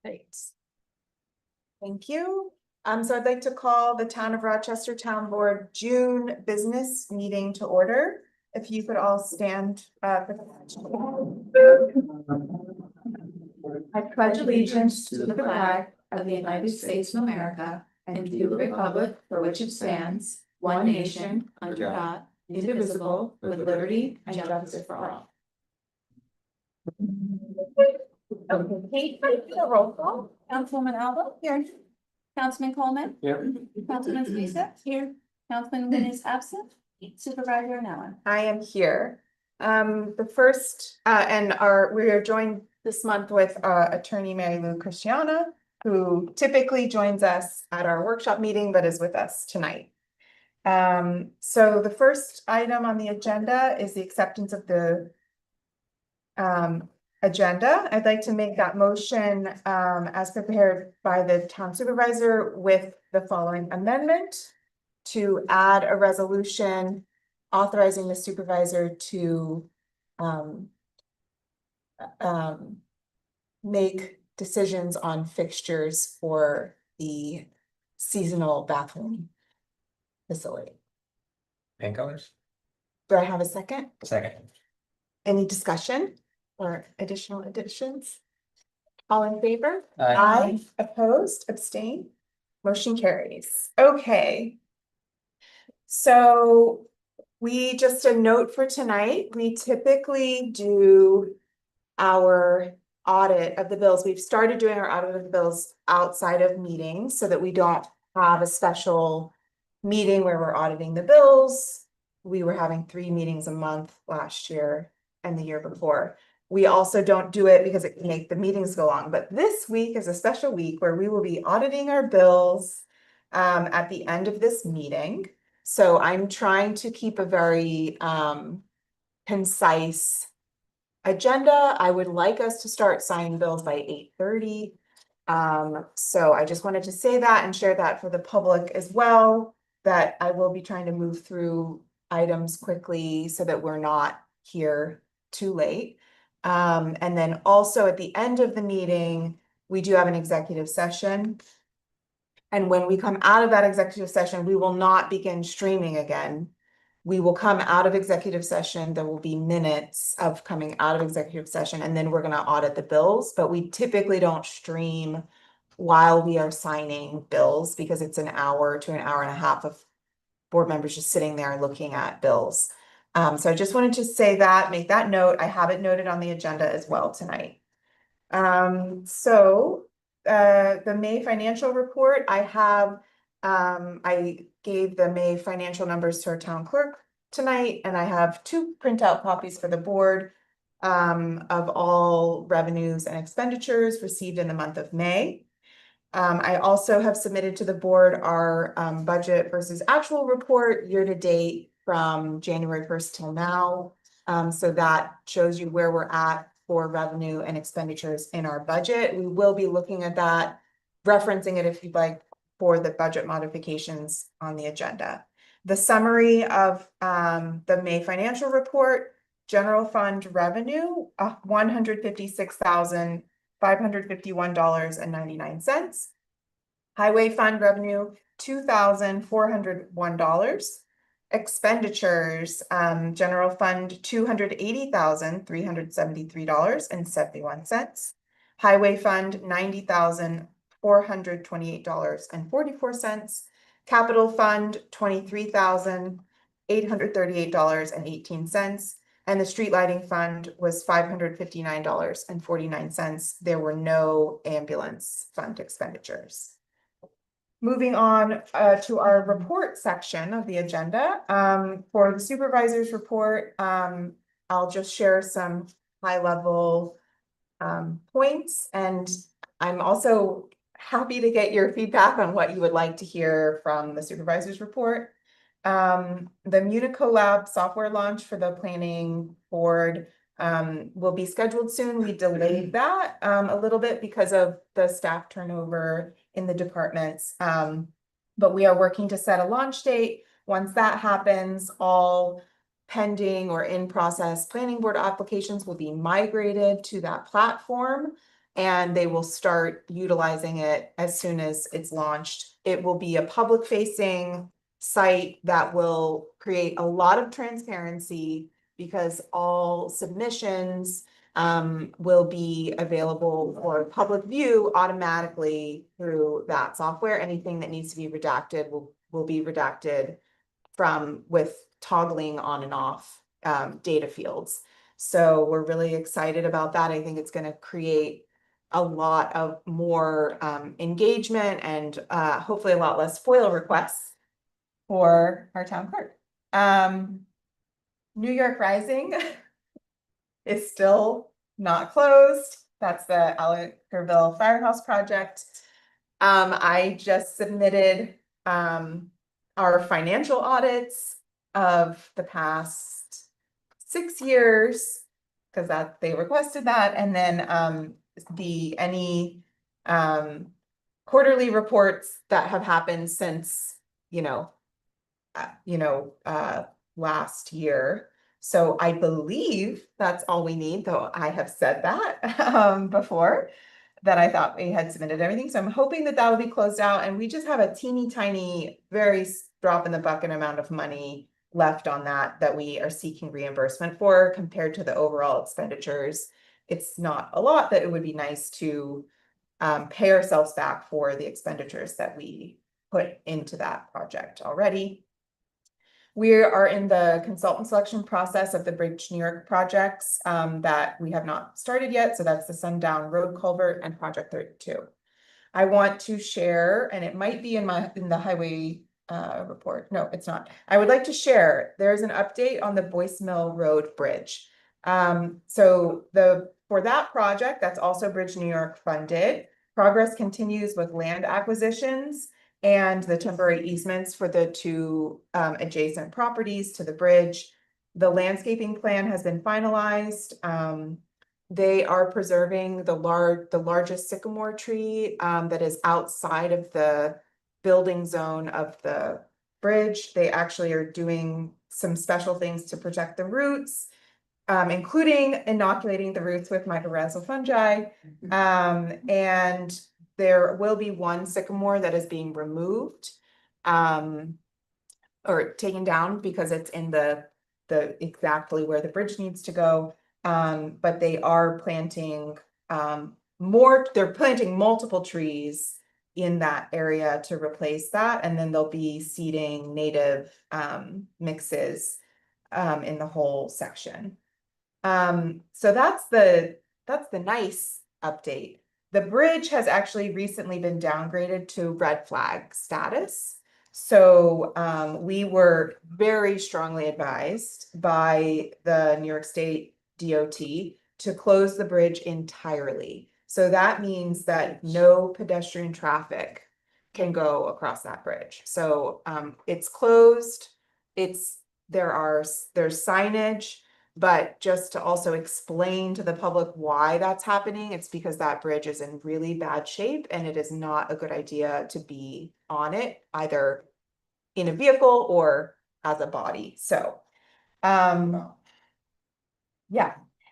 Great. Thank you. So I'd like to call the Town of Rochester Town Board June business meeting to order. If you could all stand for the I pledge allegiance to the flag of the United States of America and to the republic for which it stands, one nation, under God, indivisible, with liberty and justice for all. Okay, roll call. Councilwoman Alba? Here. Councilman Coleman? Here. Councilman Squeeze? Here. Councilman Wynn is absent. Supervisor Nellen? I am here. The first, we are joined this month with Attorney Mary Lou Christiana, who typically joins us at our workshop meeting, but is with us tonight. So the first item on the agenda is the acceptance of the agenda. I'd like to make that motion as prepared by the town supervisor with the following amendment: to add a resolution authorizing the supervisor to make decisions on fixtures for the seasonal bathroom facility. Paint colors? Do I have a second? Second. Any discussion or additional additions? All in favor? Aye. Opposed, abstain, motion carries. Okay. So just a note for tonight, we typically do our audit of the bills. We've started doing our audit of the bills outside of meetings so that we don't have a special meeting where we're auditing the bills. We were having 3 meetings a month last year and the year before. We also don't do it because it can make the meetings go long, but this week is a special week where we will be auditing our bills at the end of this meeting. So I'm trying to keep a very concise agenda. I would like us to start signing bills by 8:30. So I just wanted to say that and share that for the public as well, that I will be trying to move through items quickly so that we're not here too late. And then also at the end of the meeting, we do have an executive session. And when we come out of that executive session, we will not begin streaming again. We will come out of executive session. There will be minutes of coming out of executive session, and then we're going to audit the bills. But we typically don't stream while we are signing bills because it's an hour to an hour and a half of board members just sitting there looking at bills. So I just wanted to say that, make that note. I have it noted on the agenda as well tonight. The May financial report, I gave the May financial numbers to our town clerk tonight, and I have 2 printout copies for the board of all revenues and expenditures received in the month of May. I also have submitted to the board our budget versus actual report year to date from January 1st till now. So that shows you where we're at for revenue and expenditures in our budget. We will be looking at that, referencing it if you'd like for the budget modifications on the agenda. The summary of the May financial report: general fund revenue, $156,551.99. Highway fund revenue, $2,401. Expenditures, general fund, $280,373.71. Highway fund, $90,428.44. Capital fund, $23,838.18. And the street lighting fund was $559.49. There were no ambulance fund expenditures. Moving on to our report section of the agenda. For the supervisor's report, I'll just share some high-level points, and I'm also happy to get your feedback on what you would like to hear from the supervisor's report. The Munico Lab software launch for the planning board will be scheduled soon. We delayed that a little bit because of the staff turnover in the departments, but we are working to set a launch date. Once that happens, all pending or in process planning board applications will be migrated to that platform. And they will start utilizing it as soon as it's launched. It will be a public facing site that will create a lot of transparency because all submissions will be available for public view automatically through that software. Anything that needs to be redacted will be redacted from with toggling on and off data fields. So we're really excited about that. I think it's going to create a lot of more engagement and hopefully a lot less FOIL requests for our town clerk. New York Rising is still not closed. That's the Alleckerville Firehouse project. I just submitted our financial audits of the past 6 years because that they requested that, and then any quarterly reports that have happened since last year. So I believe that's all we need, though I have said that before, that I thought we had submitted everything. So I'm hoping that will be closed out, and we just have a teeny tiny, very drop in the bucket amount of money left on that we are seeking reimbursement for compared to the overall expenditures. It's not a lot, but it would be nice to pay ourselves back for the expenditures that we put into that project already. We are in the consultant selection process of the Bridge New York projects that we have not started yet. So that's the Sundown Road Culvert and Project 32. I want to share, and it might be in the highway report. No, it's not. I would like to share, there's an update on the Boyce Mill Road Bridge. For that project, that's also Bridge New York funded. Progress continues with land acquisitions and the temporary easements for the two adjacent properties to the bridge. The landscaping plan has been finalized. They are preserving the largest sycamore tree that is outside of the building zone of the bridge. They actually are doing some special things to protect the roots, including inoculating the roots with mycorrhizal fungi. And there will be one sycamore that is being removed or taken down because it's in the exactly where the bridge needs to go. But they are planting they're planting multiple trees in that area to replace that. And then they'll be seeding native mixes in the whole section. So that's the nice update. The bridge has actually recently been downgraded to red flag status. So we were very strongly advised by the New York State DOT to close the bridge entirely. So that means that no pedestrian traffic can go across that bridge. So it's closed. There's signage. But just to also explain to the public why that's happening, it's because that bridge is in really bad shape and it is not a good idea to be on it, either in a vehicle or as a body. So, yeah.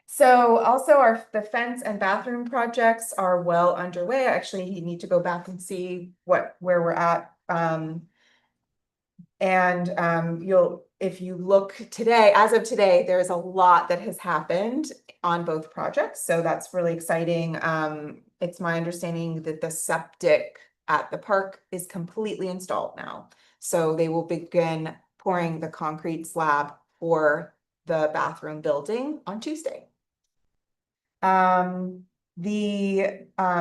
So also the fence and bathroom projects are well underway. Actually, you need to go back and see where we're at. If you look today, as of today, there's a lot that has happened on both projects. So that's really exciting. It's my understanding that the septic at the park is completely installed now. So they will begin pouring the concrete slab for the bathroom building on Tuesday.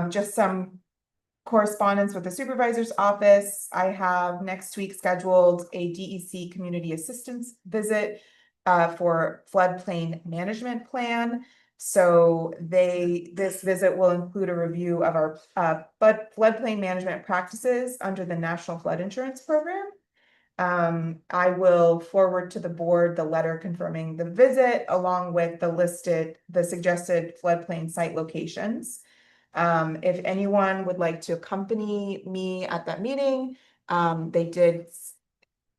Just some correspondence with the supervisor's office. I have next week scheduled a DEC community assistance visit for floodplain management plan. So this visit will include a review of our floodplain management practices under the National Flood Insurance Program. I will forward to the board the letter confirming the visit along with the suggested floodplain site locations. If anyone would like to accompany me at that meeting, they did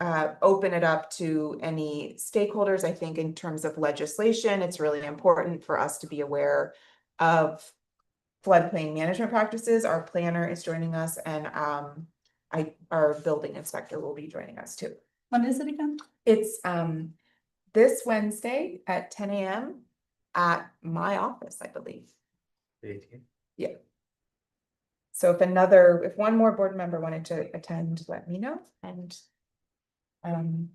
open it up to any stakeholders. I think in terms of legislation, it's really important for us to be aware of floodplain management practices. Our planner is joining us, and our building inspector will be joining us too. When is it again? It's this Wednesday at 10 a.m. at my office, I believe. 18. So if one more board member wanted to attend, let me know. And I'm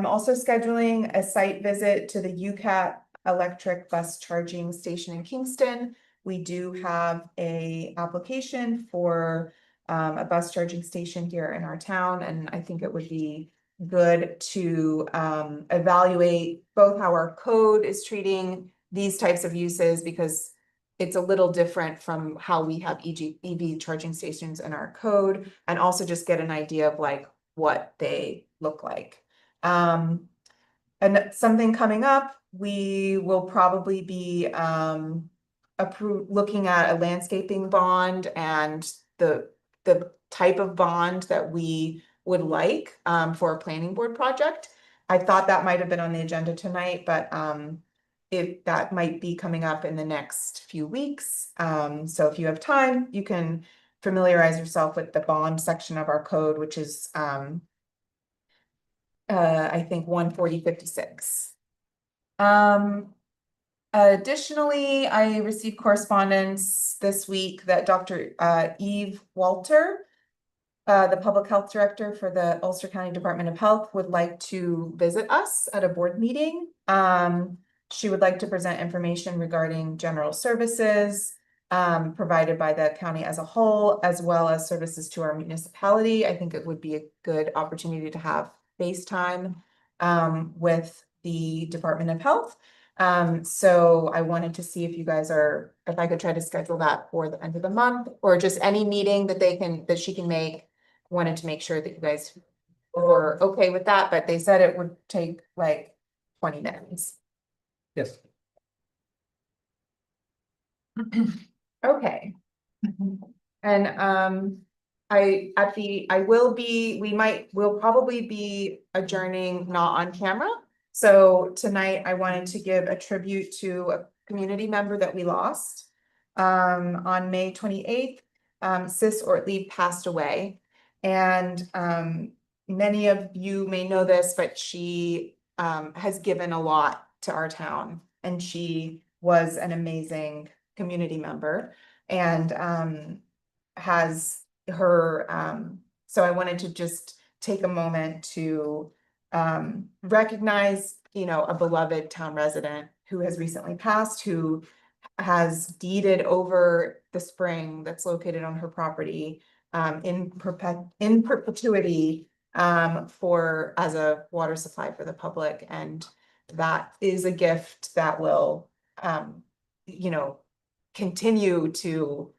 also scheduling a site visit to the UCAT electric bus charging station in Kingston. We do have a application for a bus charging station here in our town, and I think it would be good to evaluate both how our code is treating these types of uses, because it's a little different from how we have EV charging stations in our code, and also just get an idea of like what they look like. And something coming up, we will probably be looking at a landscaping bond and the type of bond that we would like for a planning board project. I thought that might have been on the agenda tonight, but if that might be coming up in the next few weeks. So if you have time, you can familiarize yourself with the bond section of our code, which is I think 14056. Additionally, I received correspondence this week that Dr. Eve Walter, the public health director for the Ulster County Department of Health, would like to visit us at a board meeting. She would like to present information regarding general services provided by the county as a whole, as well as services to our municipality. I think it would be a good opportunity to have FaceTime with the Department of Health. So I wanted to see if you guys if I could try to schedule that for the end of the month, or just any meeting that she can make. Wanted to make sure that you guys were okay with that, but they said it would take like 20 minutes. Yes. Okay. And we'll probably be adjourning not on camera. So tonight I wanted to give a tribute to a community member that we lost. On May 28th, Sis Ortlieb passed away. And many of you may know this, but she has given a lot to our town, and she was an amazing community member, and has her so I wanted to just take a moment to recognize, a beloved town resident who has recently passed, who has deeded over the spring that's located on her property in perpetuity as a water supply for the public. And that is a gift that will continue to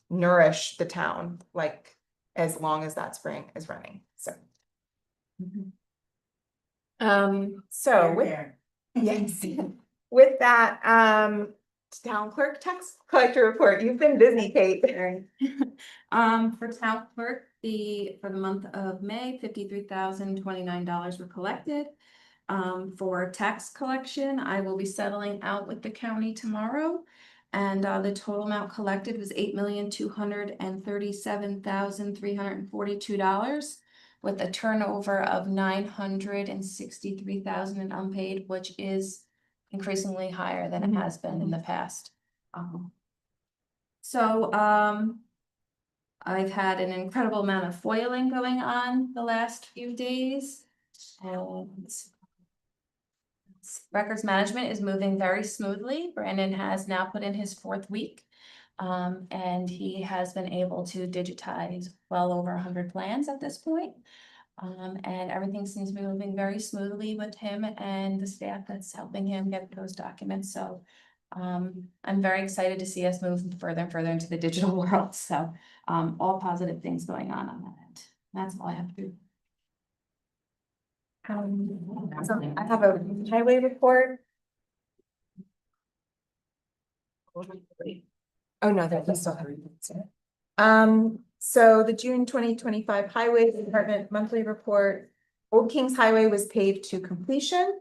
nourish the town, like as long as that spring is running. So yes, with that, town clerk tax collector report. You've been busy, Kate. For town clerk, for the month of May, $53,029 were collected. For tax collection, I will be settling out with the county tomorrow. And the total amount collected was $8,237,342, with a turnover of $963,000 in unpaid, which is increasingly higher than it has been in the past. I've had an incredible amount of foiling going on the last few days. Records management is moving very smoothly. Brandon has now put in his 4th week. And he has been able to digitize well over 100 plans at this point. And everything seems to be moving very smoothly with him and the staff that's helping him get those documents. So I'm very excited to see us move further and further into the digital world. So all positive things going on that end. That's all I have to do. I have a highway report. Oh no, that we still have. So the June 2025 Highway Department monthly report, Old Kings Highway was paved to completion.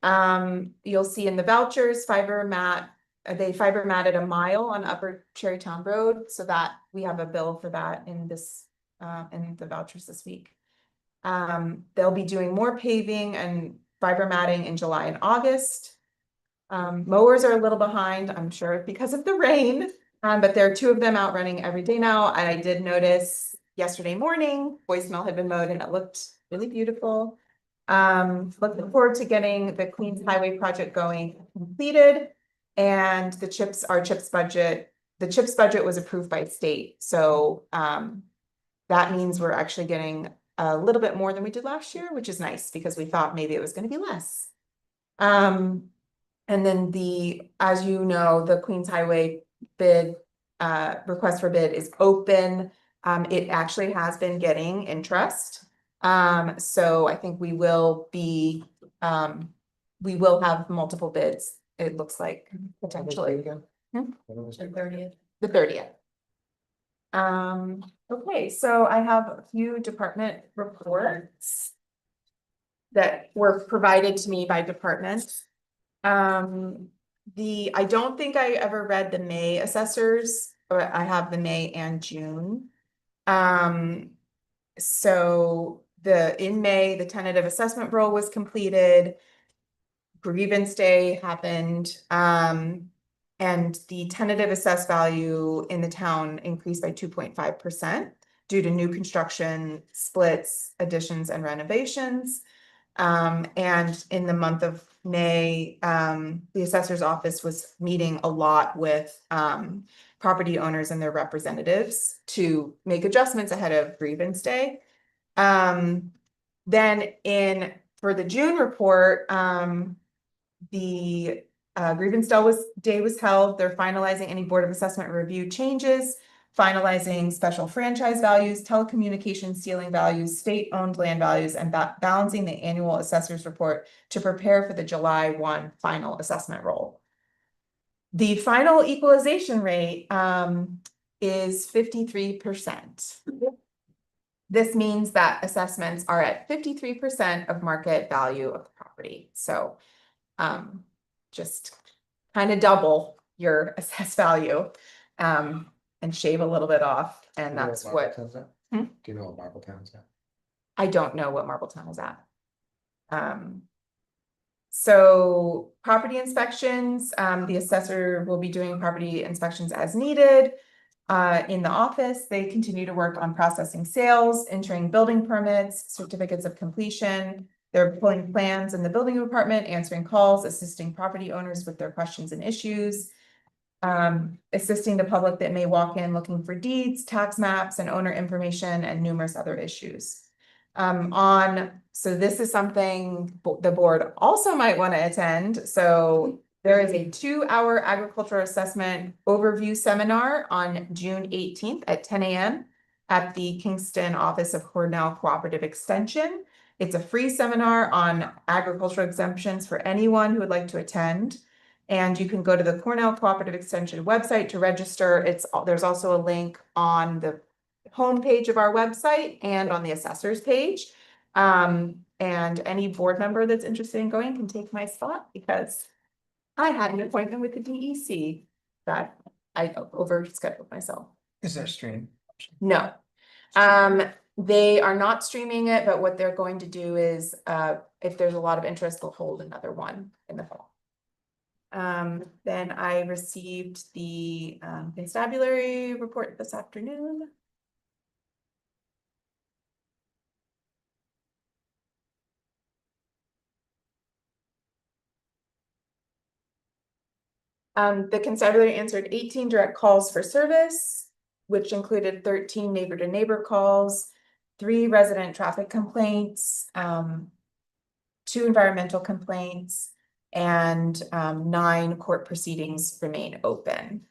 You'll see in the vouchers, they fiber matted a mile on Upper Cherrytown Road, so that we have a bill for that in in the vouchers this week. They'll be doing more paving and fiber matting in July and August. Mowers are a little behind, I'm sure because of the rain, but there are 2 of them out running every day now. I did notice yesterday morning, voicemail had been mowed and it looked really beautiful. Looking forward to getting the Queens Highway project going completed. And the CHIPS budget was approved by state. So that means we're actually getting a little bit more than we did last year, which is nice because we thought maybe it was going to be less. And then as you know, the Queens Highway bid request for bid is open. It actually has been getting interest. So I think we will have multiple bids, it looks like, potentially. The 30th. The 30th. Okay, so I have a few department reports that were provided to me by department. I don't think I ever read the May assessors, but I have the May and June. So in May, the tentative assessment roll was completed. Grievance day happened. And the tentative assessed value in the town increased by 2.5% due to new construction, splits, additions, and renovations. And in the month of May, the assessor's office was meeting a lot with property owners and their representatives to make adjustments ahead of grievance day. Then for the June report, the grievance day was held. They're finalizing any Board of Assessment review changes, finalizing special franchise values, telecommunications ceiling values, state-owned land values, and balancing the annual assessor's report to prepare for the July 1 final assessment roll. The final equalization rate is 53%. This means that assessments are at 53% of market value of the property. So just kind of double your assessed value and shave a little bit off. And that's what. Do you know what Marbletown's at? I don't know what Marbletown is at. So property inspections, the assessor will be doing property inspections as needed. In the office, they continue to work on processing sales, entering building permits, certificates of completion. They're pulling plans in the building department, answering calls, assisting property owners with their questions and issues, assisting the public that may walk in looking for deeds, tax maps, and owner information, and numerous other issues. So this is something the board also might want to attend. So there is a 2-hour agricultural assessment overview seminar on June 18th at 10 a.m. at the Kingston office of Cornell Cooperative Extension. It's a free seminar on agricultural exemptions for anyone who would like to attend. And you can go to the Cornell Cooperative Extension website to register. There's also a link on the homepage of our website and on the assessor's page. And any board member that's interested in going can take my spot because I had an appointment with the DEC that I overscheduled myself. Is there a stream? No. They are not streaming it, but what they're going to do is, if there's a lot of interest, they'll hold another one in the fall. Then I received the constabulary report this afternoon. The constabulary answered 18 direct calls for service, which included 13 neighbor-to-neighbor calls, 3 resident traffic complaints, 2 environmental complaints, and 9 court proceedings remain open.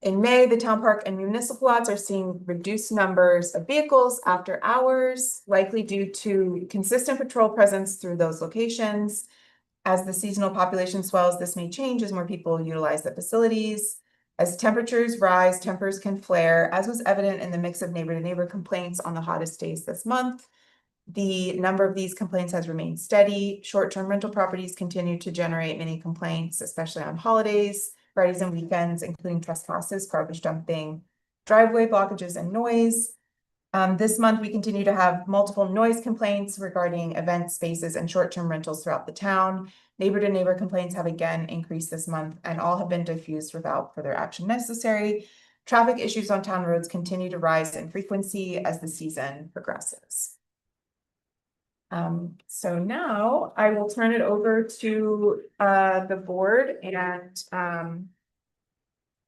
In May, the town park and municipal lots are seeing reduced numbers of vehicles after hours, likely due to consistent patrol presence through those locations. As the seasonal population swells, this may change as more people utilize the facilities. As temperatures rise, tempers can flare, as was evident in the mix of neighbor to neighbor complaints on the hottest days this month. The number of these complaints has remained steady. Short-term rental properties continue to generate many complaints, especially on holidays, Fridays and weekends, including trespasses, garbage dumping, driveway blockages, and noise. This month, we continue to have multiple noise complaints regarding event spaces and short-term rentals throughout the town. Neighbor to neighbor complaints have again increased this month, and all have been diffused without further action necessary. Traffic issues on town roads continue to rise in frequency as the season progresses. So now I will turn it over to the board and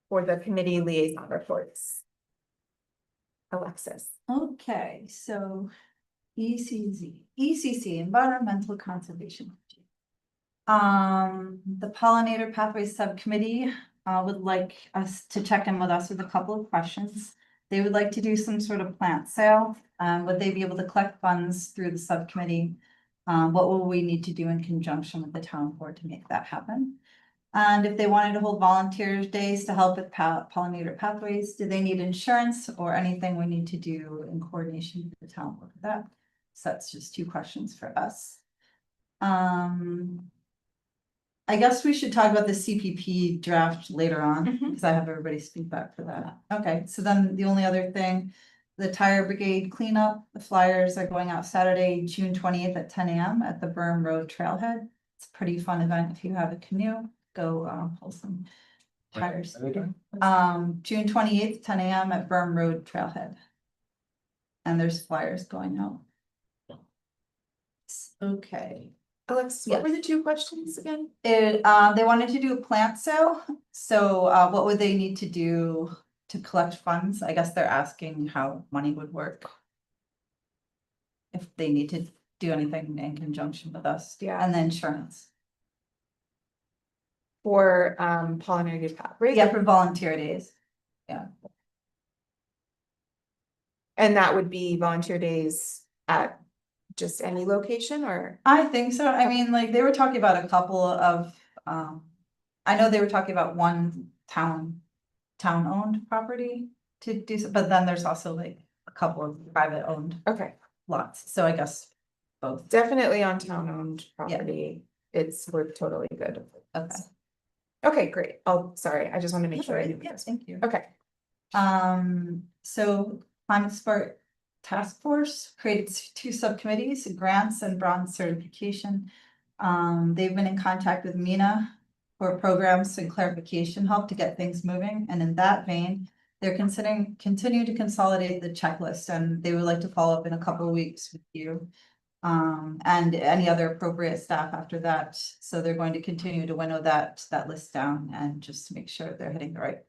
for the committee liaison reports. Alexis. Okay, so ECC, Environmental Conservation. The Pollinator Pathways Subcommittee would like us to check in with us with a couple of questions. They would like to do some sort of plant sale. Would they be able to collect funds through the subcommittee? What will we need to do in conjunction with the town board to make that happen? And if they wanted to hold volunteer days to help with pollinator pathways, do they need insurance or anything we need to do in coordination with the town board for that? So that's just two questions for us. I guess we should talk about the CPP draft later on, because I have everybody's feedback for that. Okay, so then the only other thing, the Tire Brigade cleanup, the flyers are going out Saturday, June 28th at 10 a.m. at the Burn Road Trailhead. It's a pretty fun event. If you have a canoe, go pull some tires. June 28th, 10 a.m. at Burn Road Trailhead. And there's flyers going out. Okay. Alexis, what were the two questions again? They wanted to do a plant sale, so what would they need to do to collect funds? I guess they're asking how money would work. If they need to do anything in conjunction with us. Yeah. And then insurance. For pollinator pathways? Yeah, for volunteer days. And that would be volunteer days at just any location or? I think so. I mean, like, they were talking about a couple of, I know they were talking about one town-owned property to do, but then there's also like a couple of private owned Okay, lots, so I guess both. definitely on town-owned property. We're totally good. Okay. Okay, great. Oh, sorry, I just want to make sure I knew Yeah, this. thank you. Okay, So Climate Smart Task Force created two subcommittees, grants and bronze certification. They've been in contact with MENA for programs and clarification help to get things moving. And in that vein, they're continue to consolidate the checklist, and they would like to follow up in a couple of weeks with you. And any other appropriate staff after that. So they're going to continue to winnow that list down and just to make sure they're hitting the right.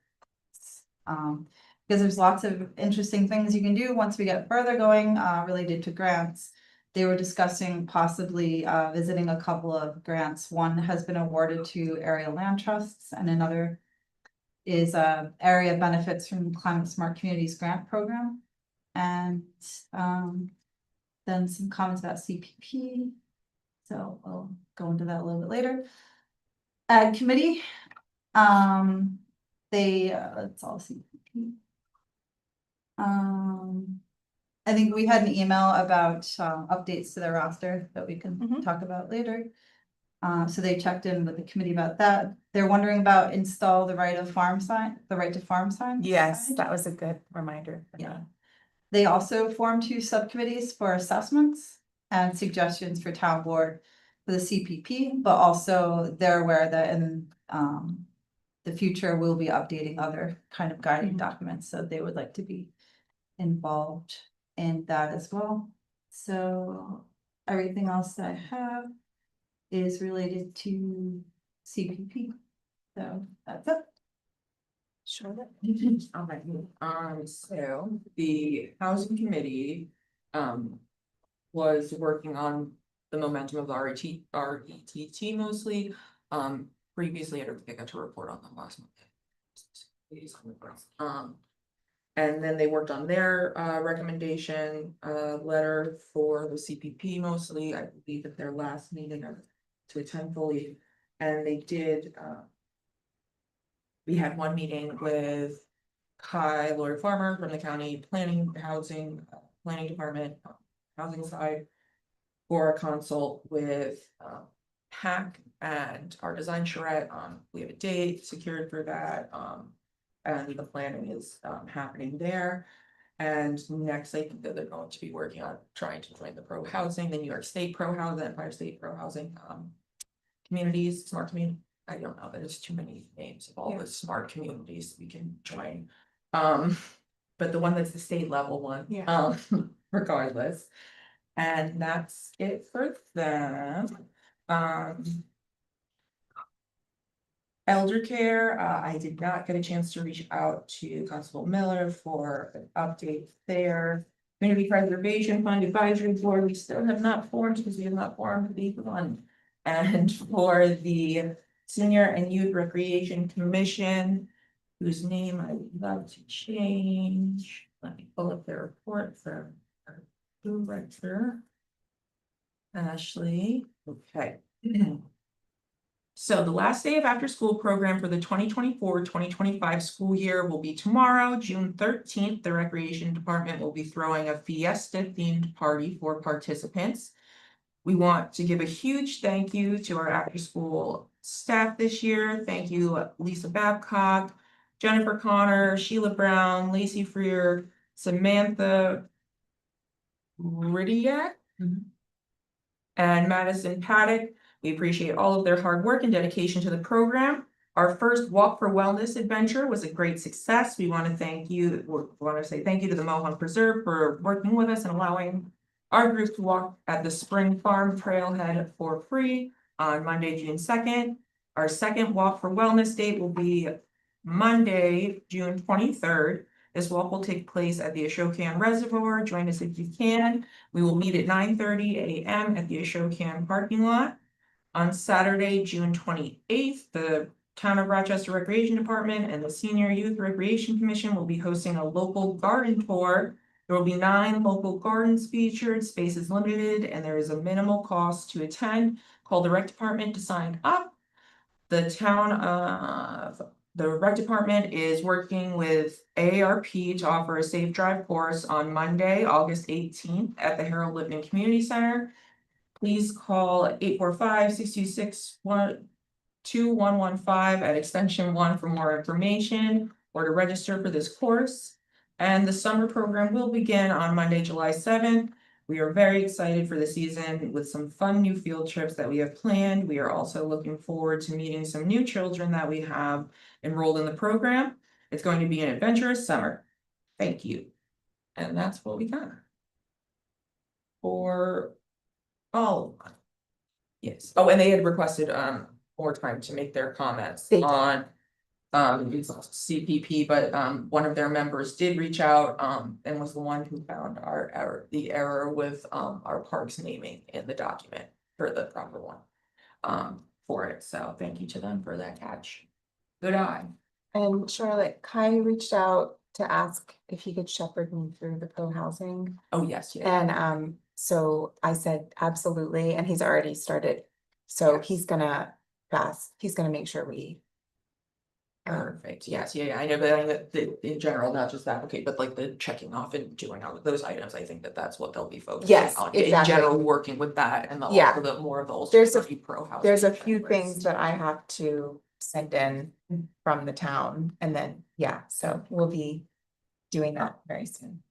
Because there's lots of interesting things you can do once we get further going, related to grants. They were discussing possibly visiting a couple of grants. One has been awarded to area land trusts, and another is area benefits from Climate Smart Communities grant program. And then some comments about CPP. So we'll go into that a little bit later. Committee, let's all CPP. I think we had an email about updates to their roster that we can talk about later. So they checked in with the committee about that. They're wondering about install the right to farm sign. yes, that was a good reminder. Yeah. They also formed two subcommittees for assessments and suggestions for town board for the CPP, but also they're aware that in the future we'll be updating other kind of guiding documents, so they would like to be involved in that as well. So everything else that I have is related to CPP. So that's it. Sure. All right, so the housing committee, was working on the momentum of the RETT mostly. Previously, I don't think I got to report on them last month. And then they worked on their recommendation letter for the CPP mostly, I believe at their last meeting to attend fully. And they did We had one meeting with Kai Lord Farmer from the county planning, housing, planning department, housing side. For a consult with Hack and our design charrette, we have a date secured for that, and the planning is happening there. And next, I think that they're going to be working on trying to join the pro housing, the New York State pro housing, Empire State pro housing, communities, smart community. I don't know, there's too many names of all the smart communities we can join. But the one that's the state level one, Yeah. regardless. And that's it for them. Elder care, I did not get a chance to reach out to Constable Miller for an update there. Community Preservation Fund Advisory Board, we still have not formed because we have not formed the one. And for the Senior and Youth Recreation Commission, whose name I would love to change. Let me pull up their report from our director. Ashley, okay. So the last day of after-school program for the 2024-2025 school year will be tomorrow, June 13th. The Recreation Department will be throwing a fiesta-themed party for participants. We want to give a huge thank you to our after-school staff this year. Thank you, Lisa Babcock, Jennifer Connor, Sheila Brown, Lacey Freer, Samantha Ridiak, and Madison Paddock. We appreciate all of their hard work and dedication to the program. Our first Walk for Wellness adventure was a great success. We want to say thank you to the Mohawk Preserve for working with us and allowing our group to walk at the Spring Farm Trailhead for free on Monday, June 2nd. Our second Walk for Wellness date will be Monday, June 23rd. This walk will take place at the Ashokan Reservoir. Join us if you can. We will meet at 9:30 a.m. at the Ashokan parking lot. On Saturday, June 28th, the Town of Rochester Recreation Department and the Senior Youth Recreation Commission will be hosting a local garden tour. There will be 9 local gardens featured, space is limited, and there is a minimal cost to attend. Call the rec department to sign up. The rec department is working with AARP to offer a safe drive course on Monday, August 18th at the Harold Lippman Community Center. Please call 845-626-2115 at extension 1 for more information or to register for this course. And the summer program will begin on Monday, July 7th. We are very excited for the season with some fun new field trips that we have planned. We are also looking forward to meeting some new children that we have enrolled in the program. It's going to be an adventurous summer. Thank you. And that's what we got. Yes. Oh, and they had requested more time to make their comments They did. on CPP, but one of their members did reach out and was the one who found the error with our parks naming in the document for the proper one for it. So thank you to them for that catch. Good eye. And Charlotte, Kai reached out to ask if he could shepherd me through the pro housing. Oh, yes, yeah. And so I said, absolutely, and he's already started. So Yes. he's gonna make sure we. Perfect. Yes, yeah, I know, but I think that in general, not just applicate, but like the checking off and doing all of those items, I think that that's what they'll be focusing Yes, on. In exactly. general, working with that and Yeah. the more of those. There's pro housing. There's a few checklists. things that I have to send in from the town and then, yeah, so we'll be doing that very soon.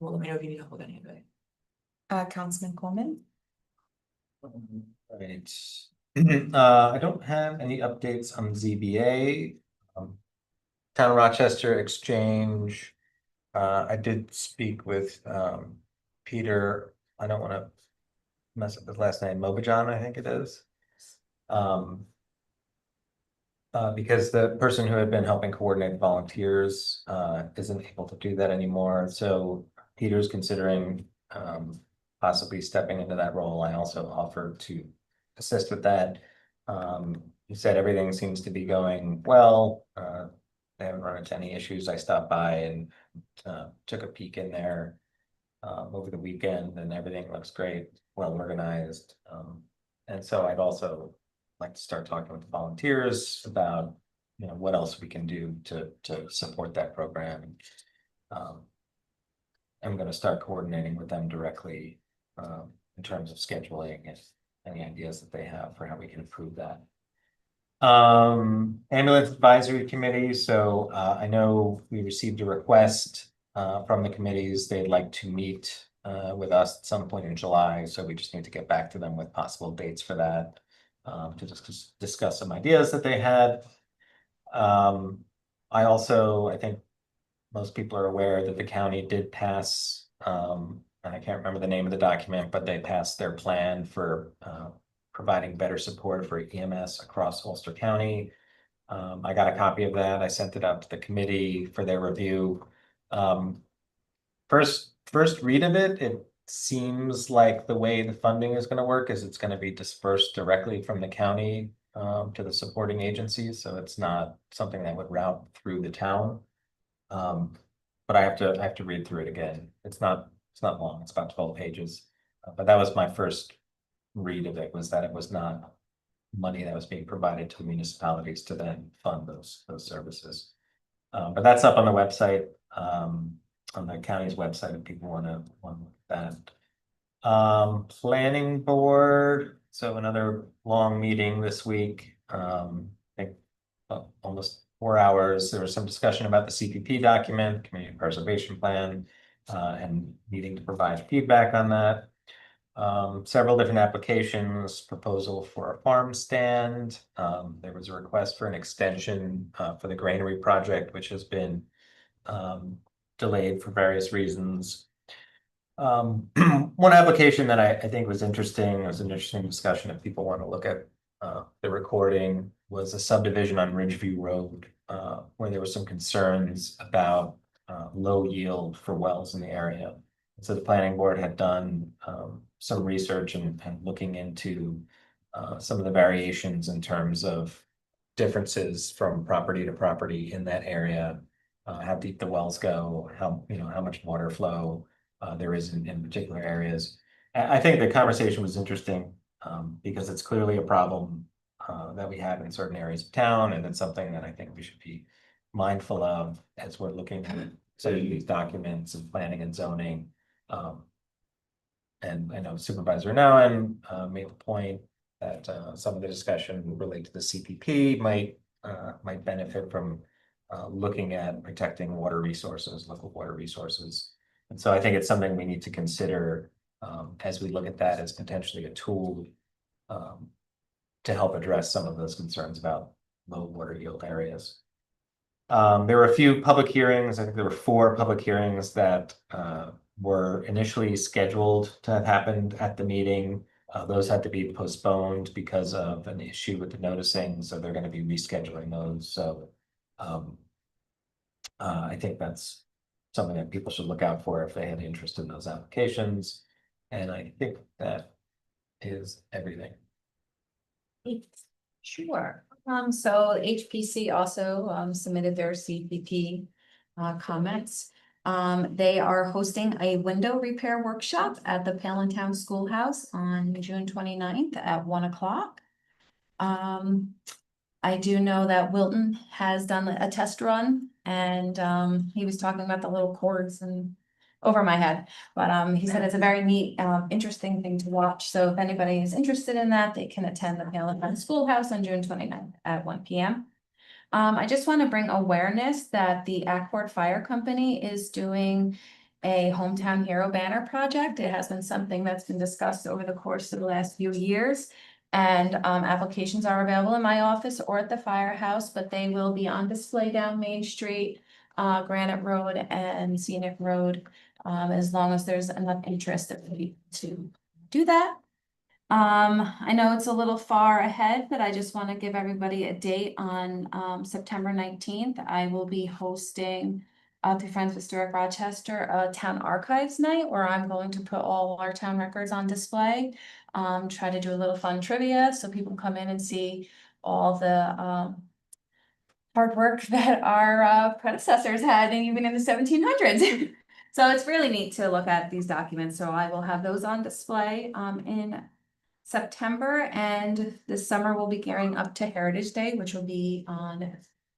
Well, let me know if you need help with any of it. Councilman Coleman? Right. I don't have any updates on ZBA. Town of Rochester Exchange. I did speak with Peter. I don't want to mess up his last name, Mobajan, I think it is. Because the person who had been helping coordinate volunteers isn't able to do that anymore. So Peter's considering possibly stepping into that role. I also offered to assist with that. He said everything seems to be going well. They haven't run into any issues. I stopped by and took a peek in there over the weekend, and everything looks great, well organized. And so I'd also like to start talking with volunteers about you know, what else we can do to support that program. I'm gonna start coordinating with them directly, in terms of scheduling and any ideas that they have for how we can improve that. Ambulance Advisory Committee, so, I know we received a request, from the committees, they'd like to meet, with us at some point in July, so we just need to get back to them with possible dates for that. To discuss some ideas that they had. I think most people are aware that the county did pass, and I can't remember the name of the document, but they passed their plan for, providing better support for EMS across Ulster County. I got a copy of that. I sent it out to the committee for their review. First read of it, it seems like the way the funding is gonna work is it's gonna be dispersed directly from the county, to the supporting agencies, so it's not something that would route through the town. But I have to read through it again. It's not long, it's about 12 pages. But that was my first read of it, was that it was not money that was being provided to municipalities to then fund those services. But that's up on the website, on the county's website, if people wanna look at that. Planning board, so another long meeting this week, I think almost 4 hours. There was some discussion about the CPP document, Community Preservation Plan, and needing to provide feedback on that. Several different applications, proposal for a farm stand. There was a request for an extension, for the granary project, which has been, delayed for various reasons. One application that I think was interesting, it was an interesting discussion if people want to look at, the recording, was a subdivision on Ridgeview Road, where there were some concerns about, low yield for wells in the area. So the planning board had done, some research and looking into, some of the variations in terms of differences from property to property in that area. How deep the wells go, how much water flow, there is in particular areas. I think the conversation was interesting, because it's clearly a problem, that we have in certain areas of town, and it's something that I think we should be mindful of as we're looking at some of these documents of planning and zoning. And I know Supervisor Nowen, made the point that, some of the discussion related to the CPP might benefit from, looking at protecting water resources, local water resources. And so I think it's something we need to consider, as we look at that as potentially a tool, to help address some of those concerns about low water yield areas. There were a few public hearings. I think there were 4 public hearings that, were initially scheduled to have happened at the meeting. Those had to be postponed because of an issue with the noticing, so they're gonna be rescheduling those, so. I think that's something that people should look out for if they had interest in those applications. And I think that is everything. Sure. So HPC also submitted their CPP comments. They are hosting a window repair workshop at the Palentown Schoolhouse on June 29th at 1 o'clock. I do know that Wilton has done a test run, and he was talking about the little cords and over my head. But he said it's a very neat, interesting thing to watch. So if anybody is interested in that, they can attend the Palentown Schoolhouse on June 29th at 1 p.m. I just want to bring awareness that the Accord Fire Company is doing a Hometown Hero banner project. It has been something that's been discussed over the course of the last few years. And applications are available in my office or at the firehouse, but they will be on display down Main Street, Granite Road and Scenic Road, as long as there's enough interest to do that. I know it's a little far ahead, but I just want to give everybody a date on September 19th. I will be hosting through Friends of Historic Rochester, a town archives night where I'm going to put all our town records on display. Try to do a little fun trivia so people come in and see all the hard work that our predecessors had, and even in the 1700s. So it's really neat to look at these documents. So I will have those on display in September, and this summer we'll be gearing up to Heritage Day, which will be on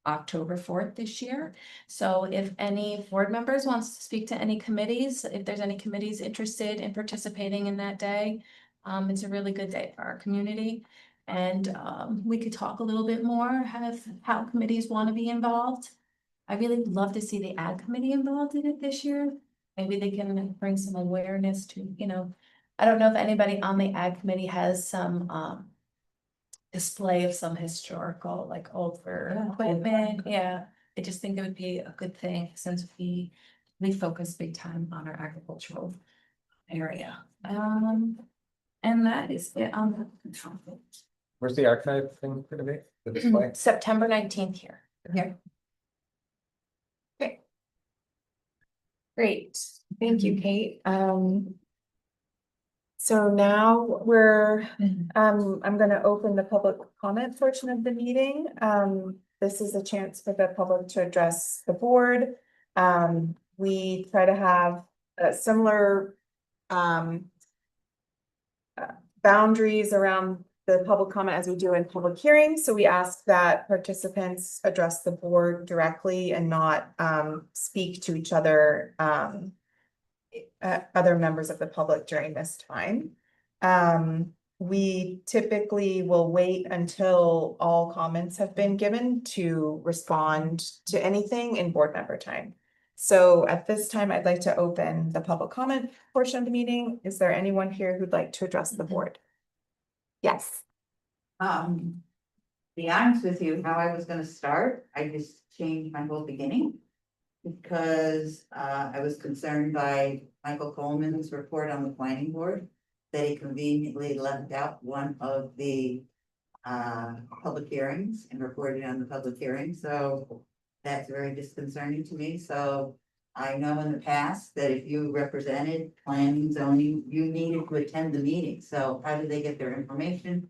October 4th this year. So if any board members wants to speak to any committees, if there's any committees interested in participating in that day, it's a really good day for our community. And we could talk a little bit more, have how committees want to be involved. I really would love to see the ad committee involved in it this year. Maybe they can bring some awareness to, I don't know if anybody on the ad committee has some display of some historical, like older equipment. Yeah, I just think it would be a good thing since we focus big time on our agricultural area. And that is it on the Where's the archive thing gonna be? The display? September 19th here. Great, thank you, Kate. So now we're, I'm gonna open the public comment portion of the meeting. This is a chance for the public to address the board. We try to have a similar boundaries around the public comment as we do in public hearings. So we ask that participants address the board directly and not speak to each other, other members of the public during this time. We typically will wait until all comments have been given to respond to anything in board member time. So at this time, I'd like to open the public comment portion of the meeting. Is there anyone here who'd like to address the board? Yes. Be honest with you, how I was gonna start, I just changed my whole beginning. Because I was concerned by Michael Coleman's report on the planning board. That he conveniently left out one of the public hearings and reported on the public hearing, so. That's very disconcerting to me, so. I know in the past that if you represented planning zoning, you needed to attend the meeting, so how did they get their information?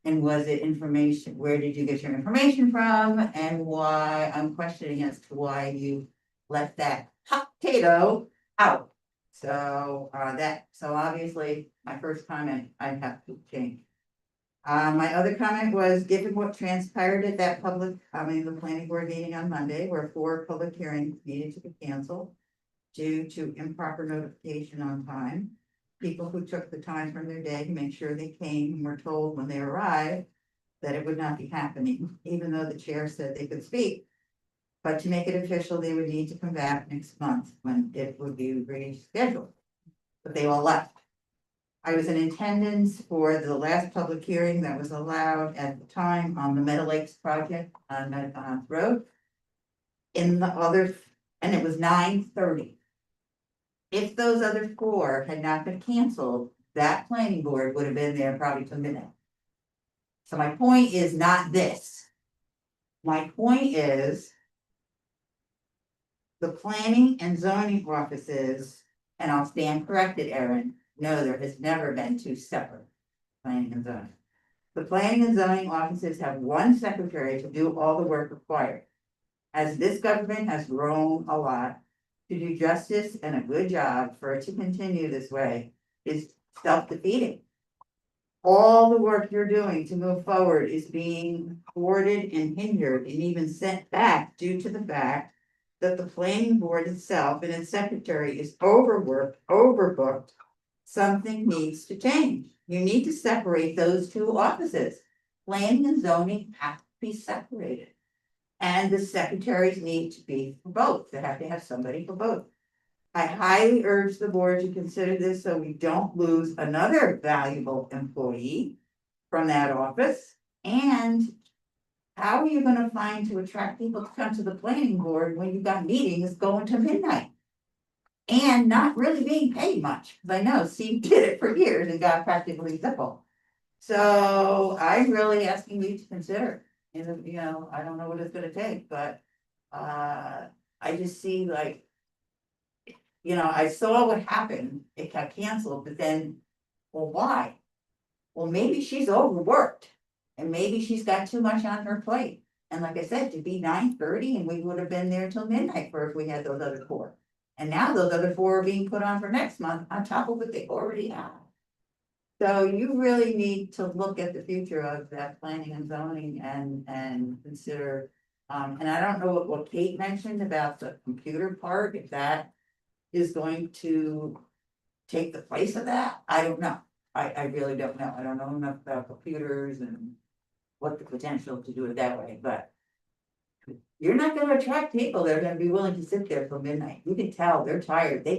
And was it information, where did you get your information from, and why, I'm questioning as to why you left that hot potato out. So so obviously, my first comment, I have to change. My other comment was, given what transpired at that the planning board meeting on Monday, where 4 public hearings needed to be canceled. Due to improper notification on time. People who took the time from their day to make sure they came and were told when they arrived. That it would not be happening, even though the chair said they could speak. But to make it official, they would need to come back next month when it would be rescheduled. But they all left. I was in attendance for the last public hearing that was allowed at the time on the Meadow Lakes project on Meadow Road. In the other, and it was 9:30. If those other 4 had not been canceled, that planning board would have been there probably till midnight. So my point is not this. My point is. The planning and zoning offices, and I'll stand corrected, Erin, no, there has never been 2 separate planning and zoning. The planning and zoning offices have 1 secretary to do all the work required. As this government has grown a lot, to do justice and a good job for it to continue this way is self-defeating. All the work you're doing to move forward is being thwarted and hindered and even sent back due to the fact that the planning board itself and its secretary is overworked, overbooked. Something needs to change. You need to separate those 2 offices. Planning and zoning have to be separated. And the secretaries need to be for both. They have to have somebody for both. I highly urge the board to consider this so we don't lose another valuable employee from that office. And how are you gonna find to attract people to come to the planning board when you've got meetings going to midnight? And not really being paid much, because I know Steve did it for years and got practically double. So I'm really asking you to consider, and I don't know what it's gonna take, but I just see like. I saw what happened, it got canceled, but then, well, why? Well, maybe she's overworked. And maybe she's got too much on her plate. And like I said, to be 9:30 and we would have been there till midnight for if we had those other 4. And now those other 4 are being put on for next month on top of what they already have. So you really need to look at the future of that planning and zoning and consider And I don't know what Kate mentioned about the computer part, if that is going to take the place of that, I don't know. I really don't know. I don't know enough about computers and what the potential to do it that way, but you're not gonna attract people that are gonna be willing to sit there till midnight. You can tell they're tired. They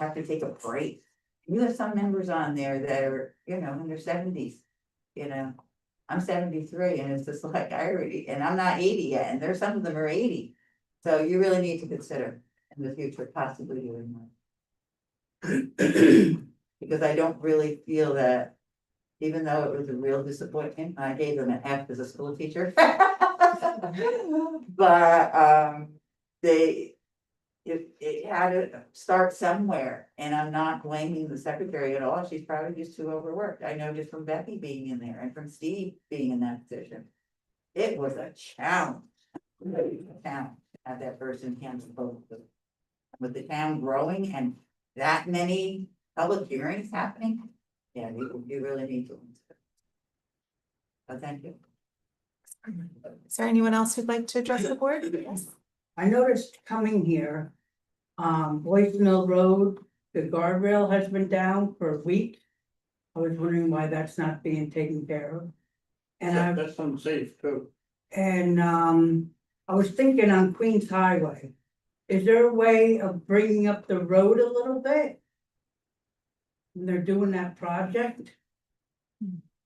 have to take a break. You have some members on there that are, in their seventies, I'm 73 and it's just like I already, and I'm not 80 yet, and there's some of them are 80. So you really need to consider in the future possibly doing that. Because I don't really feel that, even though it was a real disappointment, I gave them an F as a school teacher. But it had to start somewhere, and I'm not blaming the secretary at all. She's probably just too overworked. I know just from Becky being in there and from Steve being in that position. It was a challenge. To have that person handle both of them. With the town growing and that many public hearings happening, yeah, you really need to. But thank you. Is there anyone else who'd like to address the board? Yes. I noticed coming here, Boys Mill Road, the guardrail has been down for a week. I was wondering why that's not being taken care of. And That's unsafe too. I was thinking on Queens Highway, is there a way of bringing up the road a little bit? When they're doing that project?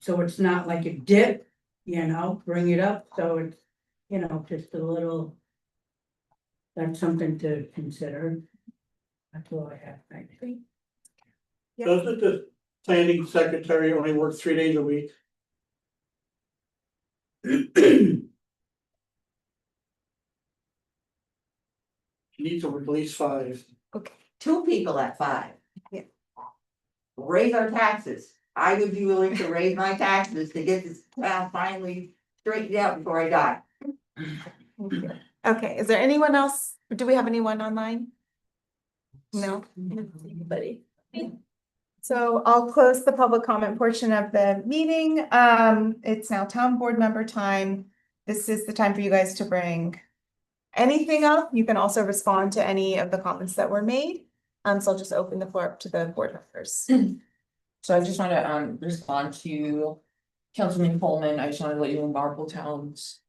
So it's not like a dip, bring it up, so it's, just a little. That's something to consider. That's all I have, thank you. Doesn't the planning secretary only work 3 days a week? He needs to work at least 5. Okay. 2 people at 5. Yeah. Raise our taxes. I would be willing to raise my taxes to get this town finally straightened out before I die. Thank you. Okay, is there anyone else? Do we have anyone online? No? Anybody? So I'll close the public comment portion of the meeting. It's now town board member time. This is the time for you guys to bring anything up. You can also respond to any of the comments that were made. So I'll just open the floor up to the board members. So I just want to respond to Councilman Coleman. I just wanted to let you know Marpletown's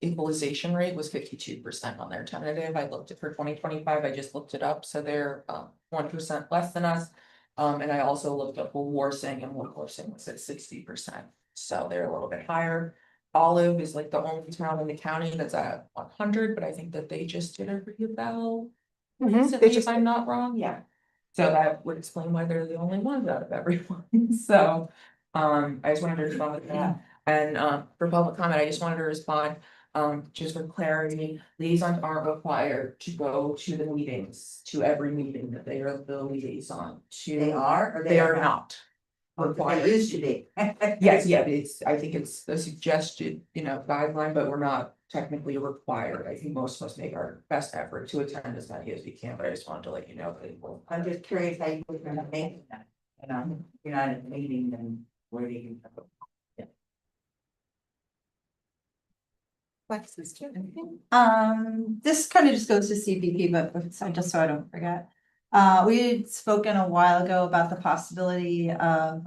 equalization rate was 52% on their tentative. I looked at for 2025. I just looked it up, so they're 1% less than us. And I also looked up Warsing, and Warsing was at 60%, so they're a little bit higher. Olive is like the only town in the county that's at 100, but I think that they just did a reeval recently, if I'm not wrong. Yeah. So that would explain why they're the only ones out of everyone. So I just wanted to respond to that. And for public comment, I just wanted to respond, just for clarity, liaisons aren't required to go to the meetings, to every meeting that they are the liaison to. They are, or They are not They required. used to be. Yes, yeah, I think it's a suggested, guideline, but we're not technically required. I think most of us make our best effort to attend as many as we can, but I just wanted to let you know that it will. I'm just curious how you were gonna make that. If you're not at the meeting, then where do you go? This kind of just goes to CPP, but just so I don't forget. We had spoken a while ago about the possibility of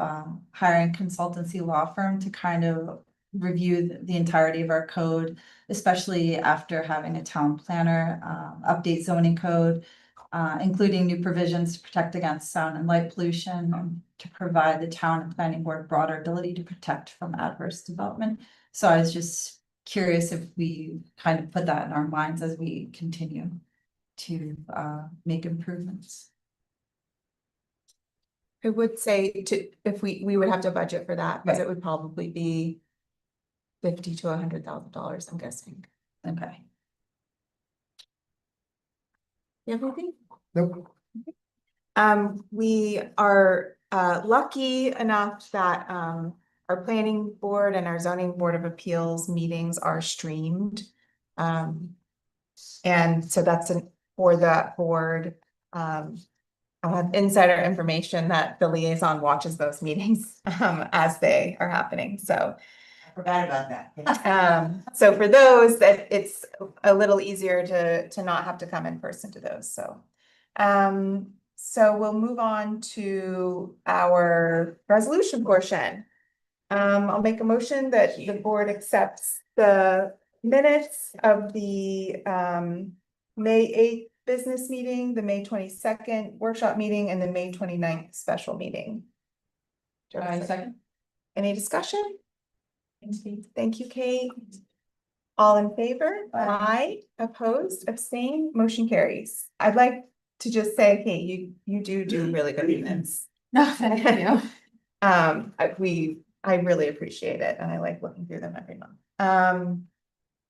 hiring consultancy law firm to kind of review the entirety of our code, especially after having a town planner update zoning code, including new provisions to protect against sound and light pollution, and to provide the town and planning board broader ability to protect from adverse development. So I was just curious if we kind of put that in our minds as we continue to make improvements. I would say if we would have to budget for that, because Right. it would probably be $50,000 to $100,000, I'm guessing. Okay. You have anything? Nope. We are lucky enough that our planning board and our zoning board of appeals meetings are streamed. And so that's for that board. I have insider information that the liaison watches those meetings as they are happening. So forgot about that. So for those, that it's a little easier to not have to come in person to those, so. So we'll move on to our resolution portion. I'll make a motion that the board accepts the minutes of the May 8th business meeting, the May 22nd workshop meeting, and the May 29th special meeting. Do I have a Second. Any discussion? Thank you, Kate. All in favor? Aye. Opposed, abstained, motion carries. I'd like to just say, Kate, you do really good minutes. No, thank you. I really appreciate it, and I like looking through them every month.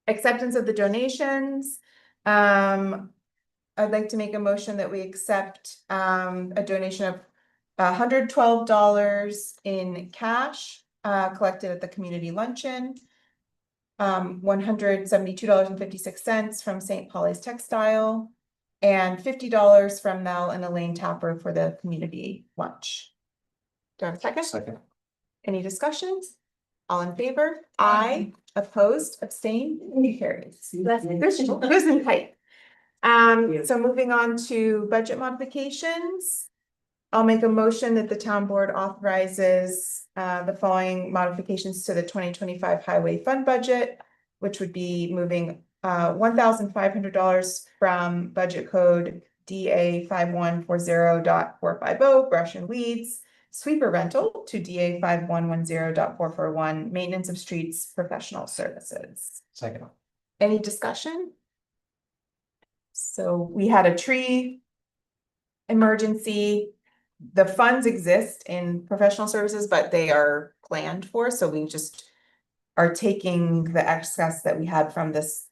Acceptance of the donations. I'd like to make a motion that we accept a donation of $112 in cash collected at the community luncheon. $172.56 from St. Polly's Textile, and $50 from Mel and Elaine Tapper for the community lunch. Do I have a second? Second. Any discussions? All in favor? Aye. Opposed, abstained, motion carries. Who's in tight? So moving on to budget modifications. I'll make a motion that the town board authorizes the following modifications to the 2025 highway fund budget, which would be moving $1,500 from budget code DA 5140.450 brush and weeds sweeper rental to DA 5110.441 maintenance of streets professional services. Second. Any discussion? So we had a tree emergency. The funds exist in professional services, but they are planned for, so we just are taking the excess that we had from this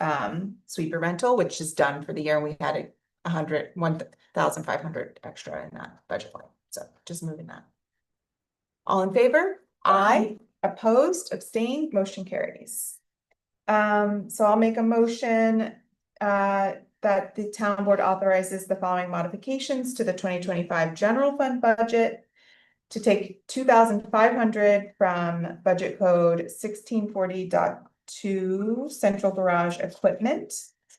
sweeper rental, which is done for the year, and we had $1,500 extra in that budget line. So just moving that. All in favor? Aye. Opposed, abstained, motion carries. So I'll make a motion that the town board authorizes the following modifications to the 2025 general fund budget to take $2,500 from budget code 1640.2 central garage equipment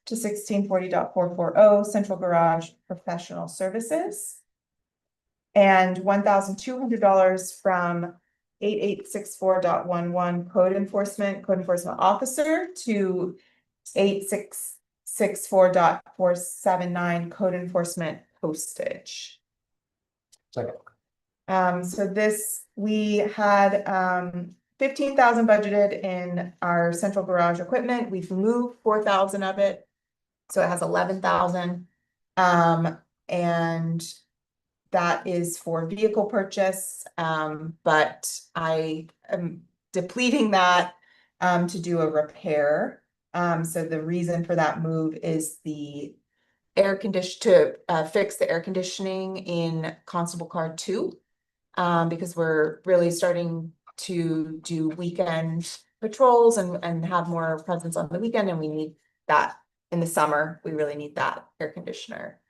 to 1640.440 central garage professional services, and $1,200 from 8864.11 code enforcement officer to 8664.479 code enforcement postage. Second. So this, we had 15,000 budgeted in our central garage equipment. We've moved 4,000 of it, so it has 11,000. And that is for vehicle purchase, but I am depleting that to do a repair. So the reason for that move is the air condition to fix the air conditioning in Constable Car 2. Because we're really starting to do weekend patrols and have more presence on the weekend, and we need that in the summer. We really need that air conditioner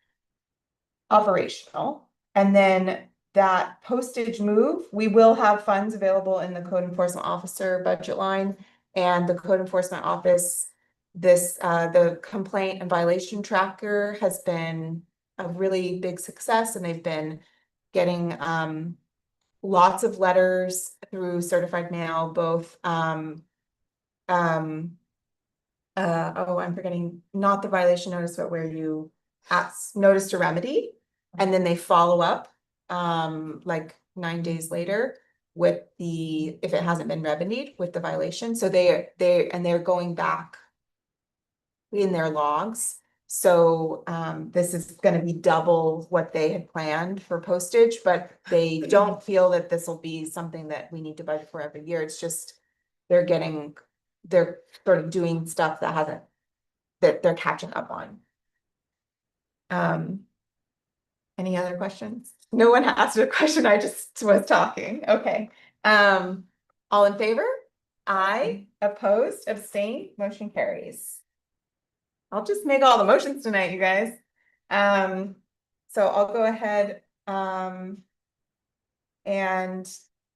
operational. And then that postage move, we will have funds available in the code enforcement officer budget line, and the code enforcement office. The complaint and violation tracker has been a really big success, and they've been getting lots of letters through certified mail, both I'm forgetting, not the violation notice, but where you ask notice to remedy, and then they follow up like 9 days later with the, if it hasn't been remedied, with the violation. So they're going back in their logs. So this is going to be double what they had planned for postage, but they don't feel that this will be something that we need to budget for every year. It's just they're sort of doing stuff that they're catching up on. Any other questions? No one asked a question. I just was talking. Okay. All in favor? Aye. Opposed? Abstained? Motion carries. I'll just make all the motions tonight, you guys. So I'll go ahead and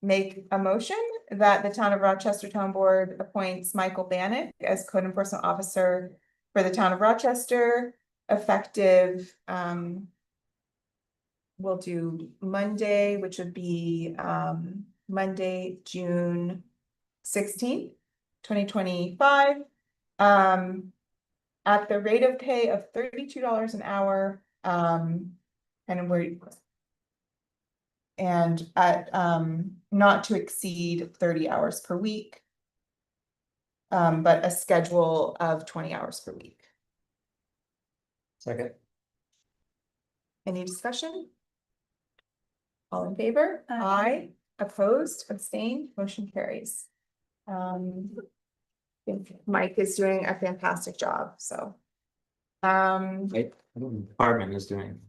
make a motion that the Town of Rochester Town Board appoints Michael Bannock as code enforcement officer for the Town of Rochester, effective, we'll do Monday, which would be, Monday, June 16th, 2025. At the rate of pay of $32 an hour, and at, not to exceed 30 hours per week. But a schedule of 20 hours per week. Second. Any discussion? All in favor? Aye. Aye. Opposed, abstained, motion carries. I think Mike is doing a fantastic job, so. Department is doing.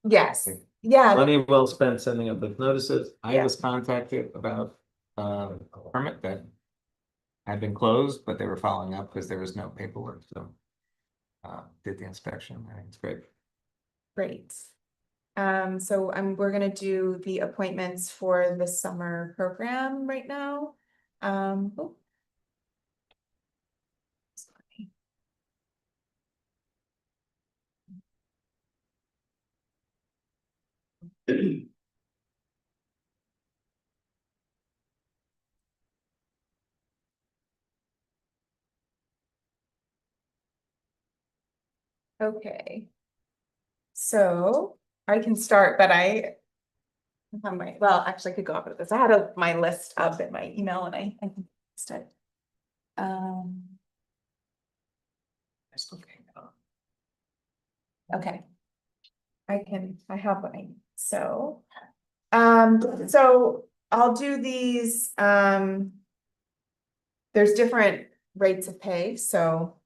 Yes, yeah, Money well spent sending up the notices. I Yeah. was contacted about a permit that had been closed, but they were following up because there was no paperwork, so. Did the inspection. I think it's great. great. So we're gonna do the appointments for the summer program right now. Oh. Sorry. Okay. So I can start, but I actually I could go off of this. I had my list up in my email and I can start. Okay. I have what I need, so. So I'll do these, there's different rates of pay, so.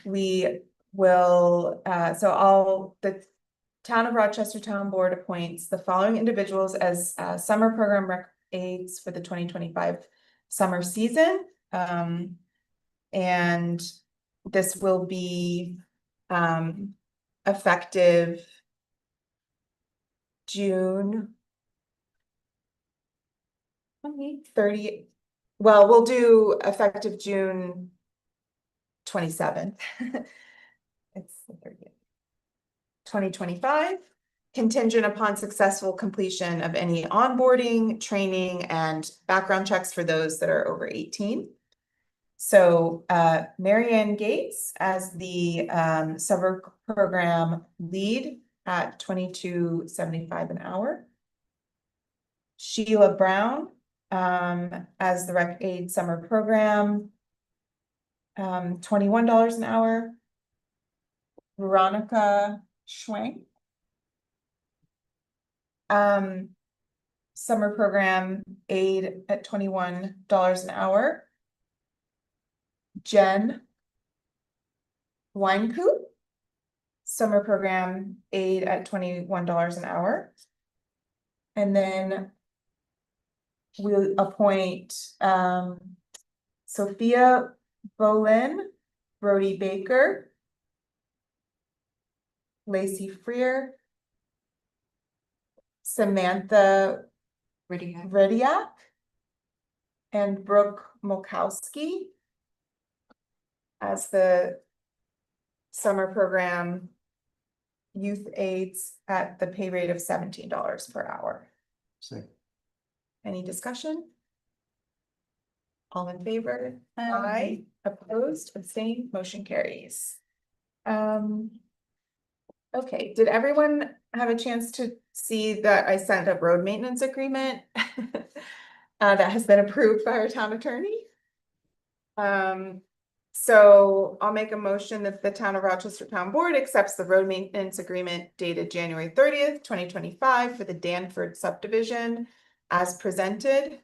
We will, the Town of Rochester Town Board appoints the following individuals as summer program rec aides for the 2025 summer season. And this will be effective June 30. Well, we'll do effective June 27th. It's the 30th. 2025, contingent upon successful completion of any onboarding, training, and background checks for those that are over 18. So Marianne Gates as the summer program lead at $22.75 an hour. Sheila Brown as the rec aid summer program, $21 an hour. Veronica Schwank, summer program aid at $21 an hour. Jen Winecoop, summer program aid at $21 an hour. And then we'll appoint Sophia Bolin, Brody Baker, Lacey Freer, Samantha Ridiak, and Brooke Mulkowski as the summer program youth aides at the pay rate of $17 per hour. Second. Any discussion? All in favor? Aye. Aye. Opposed, abstained, motion carries. Okay, did everyone have a chance to see that I sent a road maintenance agreement? That has been approved by our town attorney? So I'll make a motion that the Town of Rochester Town Board accepts the road maintenance agreement dated January 30th, 2025 for the Danford subdivision as presented.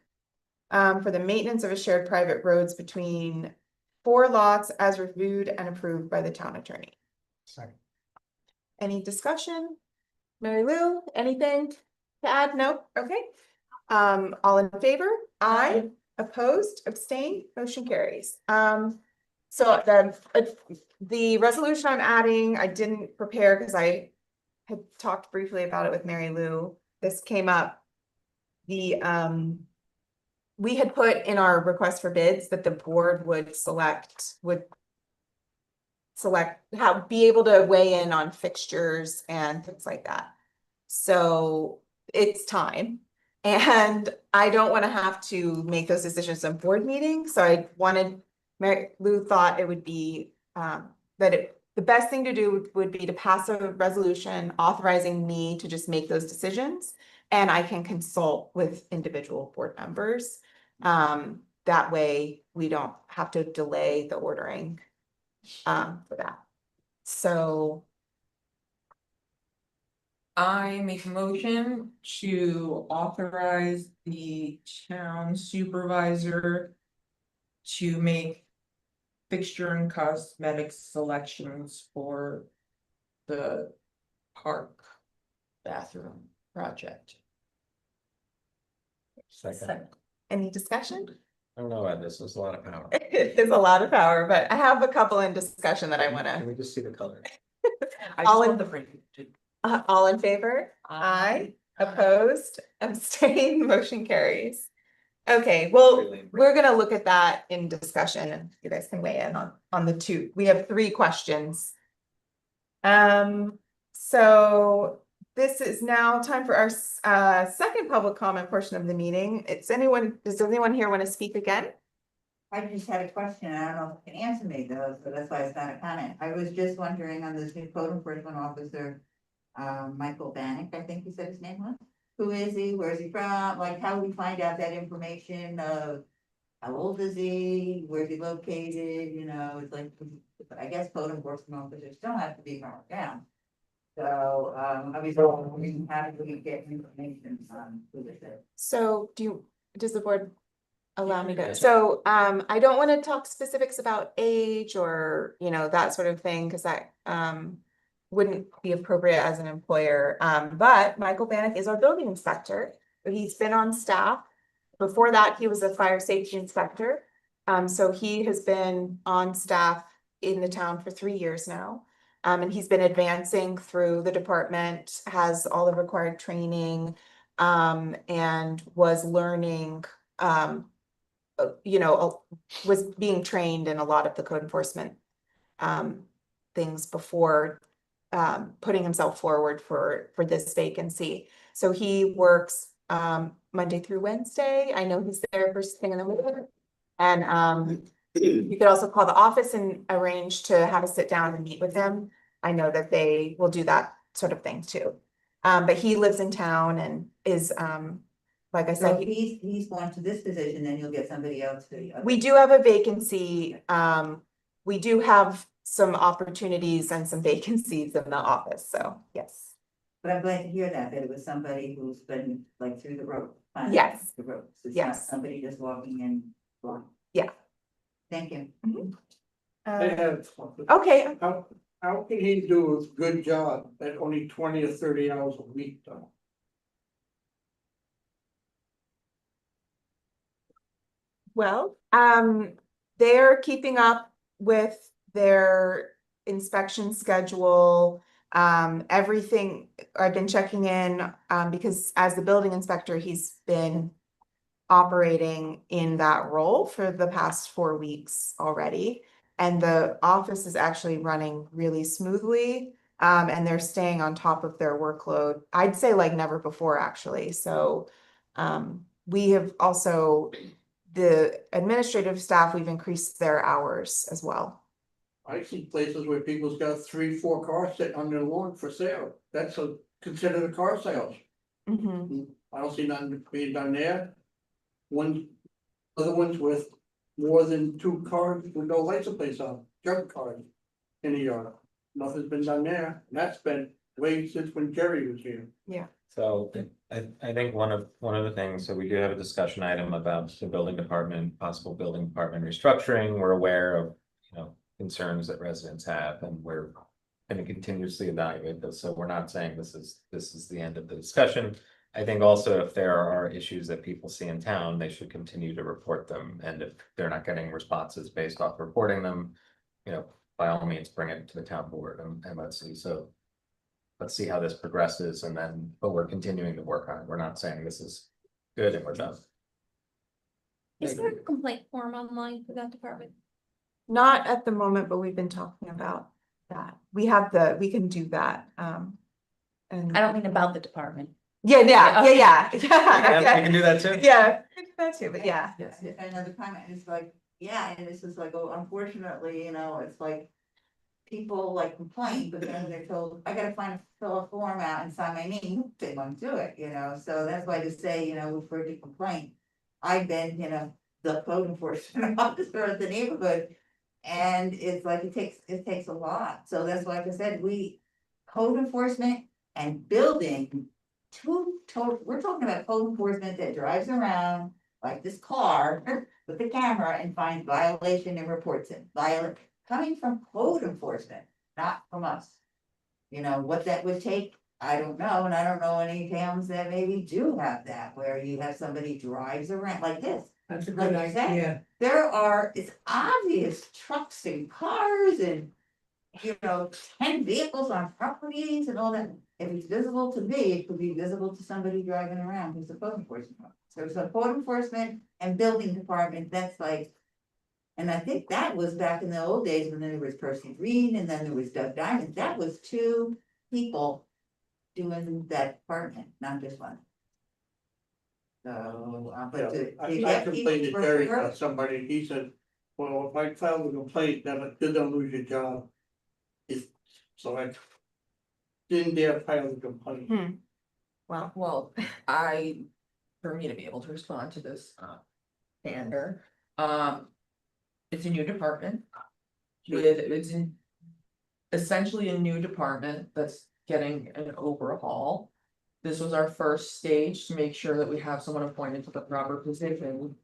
For the maintenance of a shared private roads between 4 lots as reviewed and approved by the town attorney. Second. Any discussion? Mary Lou, anything to add? No? Okay. All in favor? Aye. Opposed, abstained, motion carries. So the resolution I'm adding, I didn't prepare because I had talked briefly about it with Mary Lou. This came up. The, we had put in our request for bids that the board would select, be able to weigh in on fixtures and things like that. So it's time. And I don't want to have to make those decisions on board meetings, so I wanted, Mary Lou thought it would be, the best thing to do would be to pass a resolution authorizing me to just make those decisions. And I can consult with individual board members. That way we don't have to delay the ordering, for that. So I make a motion to authorize the town supervisor to make fixture and cosmetic selections for the park bathroom project. Second, any discussion? I don't know, Ed, this is a lot of power. It is a lot of power, but I have a couple in discussion that I Can wanna, we just see the color? all in all in favor? Aye. Opposed, abstained, motion carries. Okay, well, we're gonna look at that in discussion and you guys can weigh in on the two. We have 3 questions. So this is now time for our second public comment portion of the meeting. Does anyone here want to speak again? I just had a question, I don't know if you can answer me though, so that's why it's not a comment. I was just wondering on this new code enforcement officer, Michael Bannock, I think you said his name was. Who is he? Where is he from? Like, how do we find out that information of how old is he? Where's he located? You know, it's like, I guess code enforcement officers don't have to be from our town. So, I was wondering, how do we get information on who this is? So does the board allow me to? Yes. So I don't want to talk specifics about age or, that sort of thing, because that wouldn't be appropriate as an employer. But Michael Bannock is our building inspector. He's been on staff. Before that, he was a fire safety inspector. So he has been on staff in the town for 3 years now. And he's been advancing through the department, has all the required training, and was learning, was being trained in a lot of the code enforcement things before putting himself forward for this vacancy. So he works Monday through Wednesday. I know he's there first thing in the morning. And you could also call the office and arrange to have a sit down and meet with him. I know that they will do that sort of thing too. But he lives in town and is, like I So said, if he's going to this position, then you'll get somebody else for the other. we do have a vacancy. We do have some opportunities and some vacancies in the office, so yes. But I'm glad to hear that it was somebody who's been like through the road. finding Yes. The ropes. It's Yes. not somebody just walking in. blind. Yeah. Thank you. I have, Okay, how can he do a good job at only 20 or 30 hours a week though? well, they're keeping up with their inspection schedule. Everything, I've been checking in, because as the building inspector, he's been operating in that role for the past 4 weeks already. And the office is actually running really smoothly. And they're staying on top of their workload. I'd say like never before, actually. So, we have also, the administrative staff, we've increased their hours as well. I see places where people's got 3, 4 cars sitting on their lawn for sale. That's considered a car sales. Mhm. I don't see nothing being done there. Other ones with more than 2 cars with no license plates on, junk cars in the yard. Nothing's been done there. And that's been way since when Jerry was here. So I think one of the things, so we do have a discussion item about the building department, possible building department restructuring. We're aware of, concerns that residents have, and we're going to continuously evaluate this. So we're not saying this is the end of the discussion. I think also if there are issues that people see in town, they should continue to report them. And if they're not getting responses based off reporting them, by all means, bring it to the town board and let's see. So let's see how this progresses and then, but we're continuing to work on it. We're not saying this is good and we're done. Is there a complaint form online for that department? Not at the moment, but we've been talking about that. We can do that, and. I don't mean about the department. Yeah, yeah, Yeah, we yeah. can do that too. Yeah, we can do that too, but yeah. Yes, another comment is like, yeah, and this is like, oh, unfortunately, it's like. People like complain, but then they're told, I gotta fill a form out and sign my name, they won't do it, so that's why to say, refer to complaint. I've been, the code enforcement officer of the neighborhood. And it's like, it takes a lot, so that's why, like I said, code enforcement and building. We're talking about code enforcement that drives around like this car with the camera and finds violation and reports it, coming from code enforcement, not from us. What that would take, I don't know, and I don't know any towns that maybe do have that, where you have somebody drives around like this. That's a Like good I said, idea. it's obvious trucks and cars and. 10 vehicles on properties and all that, if it's visible to me, it could be visible to somebody driving around who's a code enforcement. So code enforcement and building department, that's like. And I think that was back in the old days when there was Percy Green and then there was Doug Diamond, that was 2 people doing that department, not just one. So, but I get complained to people Terry for- about somebody, he said, well, if I file a complaint, then you're gonna lose your job. So I didn't dare file the complaint. Well, Well, for me to be able to respond to this, candor, it's a new department. Essentially a new department that's getting an overhaul. This was our first stage to make sure that we have someone appointed to the proper position.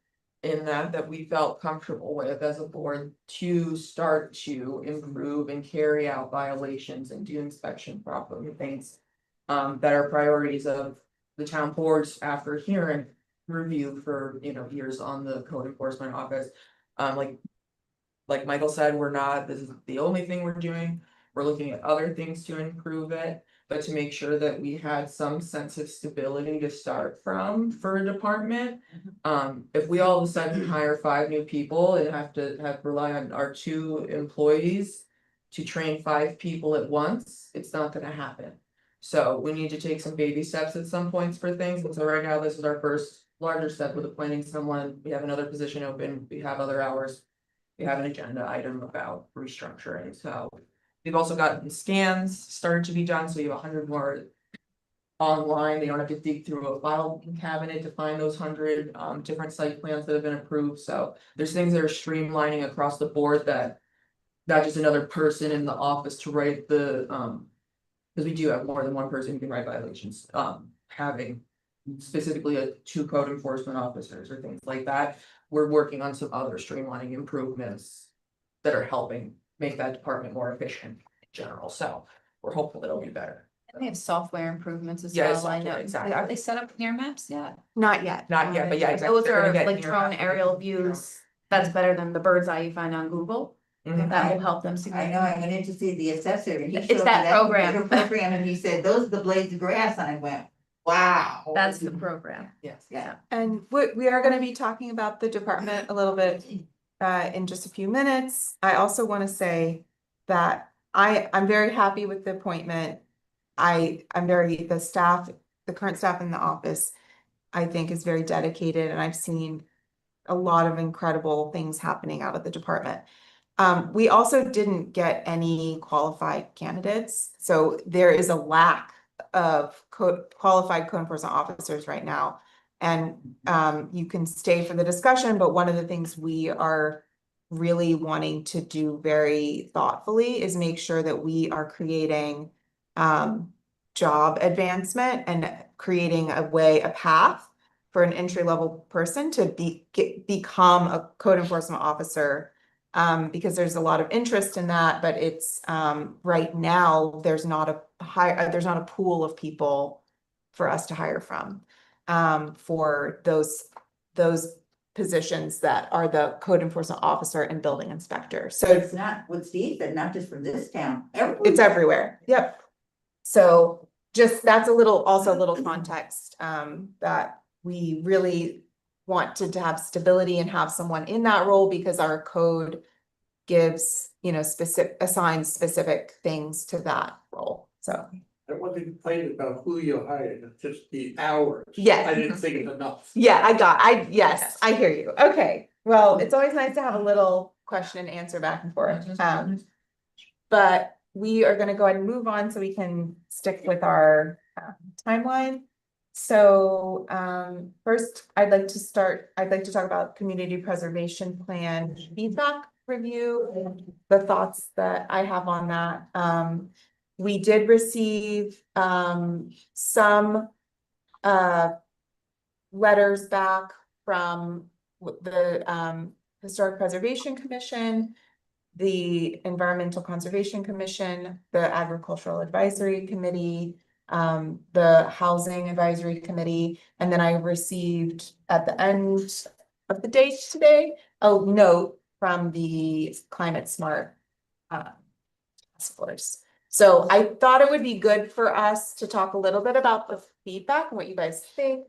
In that we felt comfortable with as a board to start to improve and carry out violations and do inspection properly, things. That are priorities of the town boards after hearing review for, years on the code enforcement office. Like Michael said, this is the only thing we're doing. We're looking at other things to improve it, but to make sure that we had some sense of stability to start from for a department. If we all of a sudden hire 5 new people and have to rely on our 2 employees to train 5 people at once, it's not gonna happen. So we need to take some baby steps at some points for things, and so right now, this is our first larger step with appointing someone. We have another position open, we have other hours. We have an agenda item about restructuring, so. We've also gotten scans started to be done, so we have 100 more online. They don't have to dig through a file cabinet to find those 100 different site plans that have been approved. So there's things that are streamlining across the board that not just another person in the office to write the because we do have more than one person who can write violations. Having specifically 2 code enforcement officers or things like that. We're working on some other streamlining improvements that are helping make that department more efficient in general, so we're hopeful it'll be better. They have software improvements as Yeah, well, I software, know. exactly. Are they set up near maps yet? not yet. Not yet, but yeah, exactly. Those They're are gonna get like near drone map. aerial views. That's better than the bird's eye you find on Google. Mhm. That will help them I significantly. know, I went in to see the assessor and he It's showed me that that program. computer program and he said, those are the blades of grass, and I went, wow. That's the program. Yes. Yeah. And we are gonna be talking about the department a little bit in just a few minutes. I also wanna say that I'm very happy with the appointment. the current staff in the office, I think is very dedicated, and I've seen a lot of incredible things happening out of the department. We also didn't get any qualified candidates, so there is a lack of qualified code enforcement officers right now. And you can stay for the discussion, but one of the things we are really wanting to do very thoughtfully is make sure that we are creating job advancement and creating a path for an entry-level person to become a code enforcement officer. Because there's a lot of interest in that, but it's right now there's not a pool of people for us to hire from for those positions that are the code enforcement officer and building inspector. So It's not what Steve said, not just from this town, everywhere. it's everywhere. Yep. So just, that's a little, also a little context, that we really want to have stability and have someone in that role because our code gives, you know, assigns specific things to that role, so. I wasn't complaining about who you hired, it's just the hours. Yes. I didn't think it's enough. Yeah, yes, I hear you. Okay, well, it's always nice to have a little question and answer back and forth. But we are gonna go ahead and move on so we can stick with our timeline. So, first, I'd like to talk about community preservation plan feedback review, the thoughts that I have on that. We did receive some letters back from the Historic Preservation Commission, the Environmental Conservation Commission, the Agricultural Advisory Committee, the Housing Advisory Committee, and then I received at the end of the day today, a note from the Climate Smart task force. So I thought it would be good for us to talk a little bit about the feedback and what you guys think.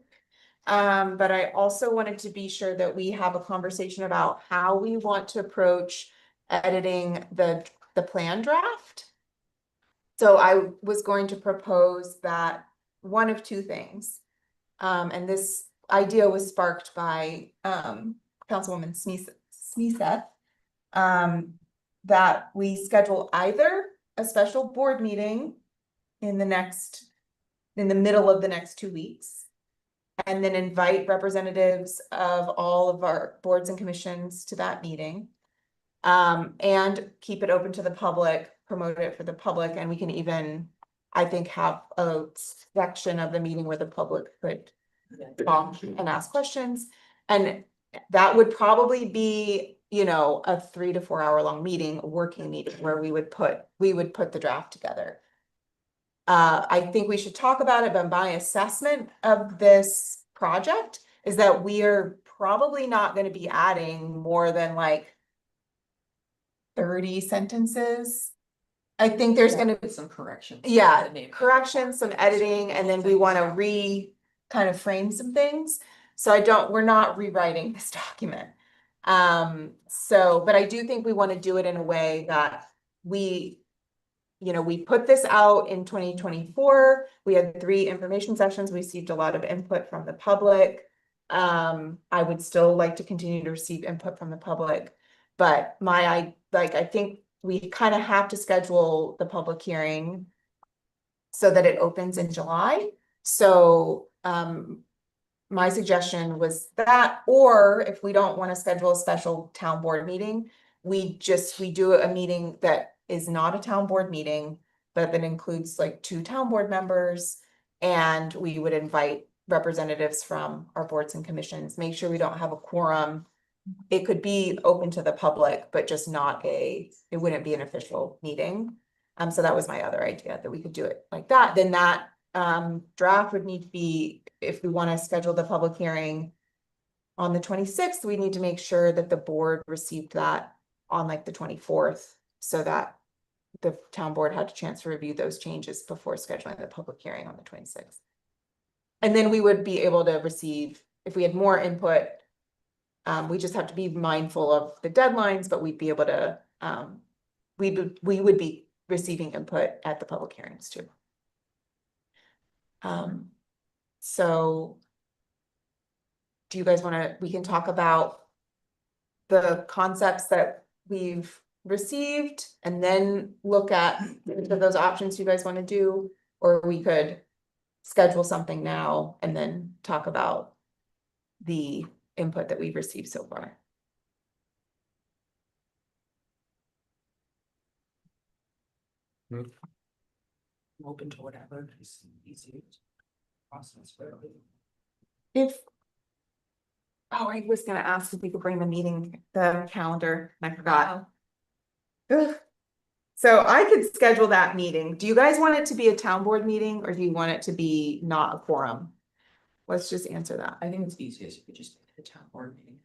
But I also wanted to be sure that we have a conversation about how we want to approach editing the plan draft. So I was going to propose that one of two things. And this idea was sparked by Councilwoman Smeeseth. That we schedule either a special board meeting in the middle of the next 2 weeks. And then invite representatives of all of our boards and commissions to that meeting. And keep it open to the public, promote it for the public, and we can even, I think, have a section of the meeting where the public could talk and ask questions. And that would probably be, you know, a 3 to 4 hour long meeting, a working meeting where we would put the draft together. I think we should talk about it, but my assessment of this project is that we are probably not going to be adding more than like 30 sentences. I think there's going to be Some corrections. yeah, corrections, some editing, and then we want to kind of frame some things. So we're not rewriting this document. But I do think we want to do it in a way that we put this out in 2024. We had 3 information sessions. We received a lot of input from the public. I would still like to continue to receive input from the public, but I think we kind of have to schedule the public hearing so that it opens in July. So, my suggestion was that, or if we don't want to schedule a special town board meeting, we do a meeting that is not a town board meeting, but that includes like 2 town board members, and we would invite representatives from our boards and commissions, make sure we don't have a quorum. It could be open to the public, but just it wouldn't be an official meeting. So that was my other idea, that we could do it like that. Then that draft would need to be, if we want to schedule the public hearing on the 26th, we need to make sure that the board received that on like the 24th, so that the town board had a chance to review those changes before scheduling the public hearing on the 26th. And then we would be able to receive, if we had more input, we just have to be mindful of the deadlines, but we'd be able to, we would be receiving input at the public hearings too. So do you guys want to, we can talk about the concepts that we've received and then look at those options you guys want to do, or we could schedule something now and then talk about the input that we've received so far. Open to whatever is easy process for I was gonna ask if we could bring the calendar, and I forgot. Ugh. So I could schedule that meeting. Do you guys want it to be a town board meeting, or do you want it to be not a quorum? Let's just answer that. I think it's easiest if we just make it a town board meeting.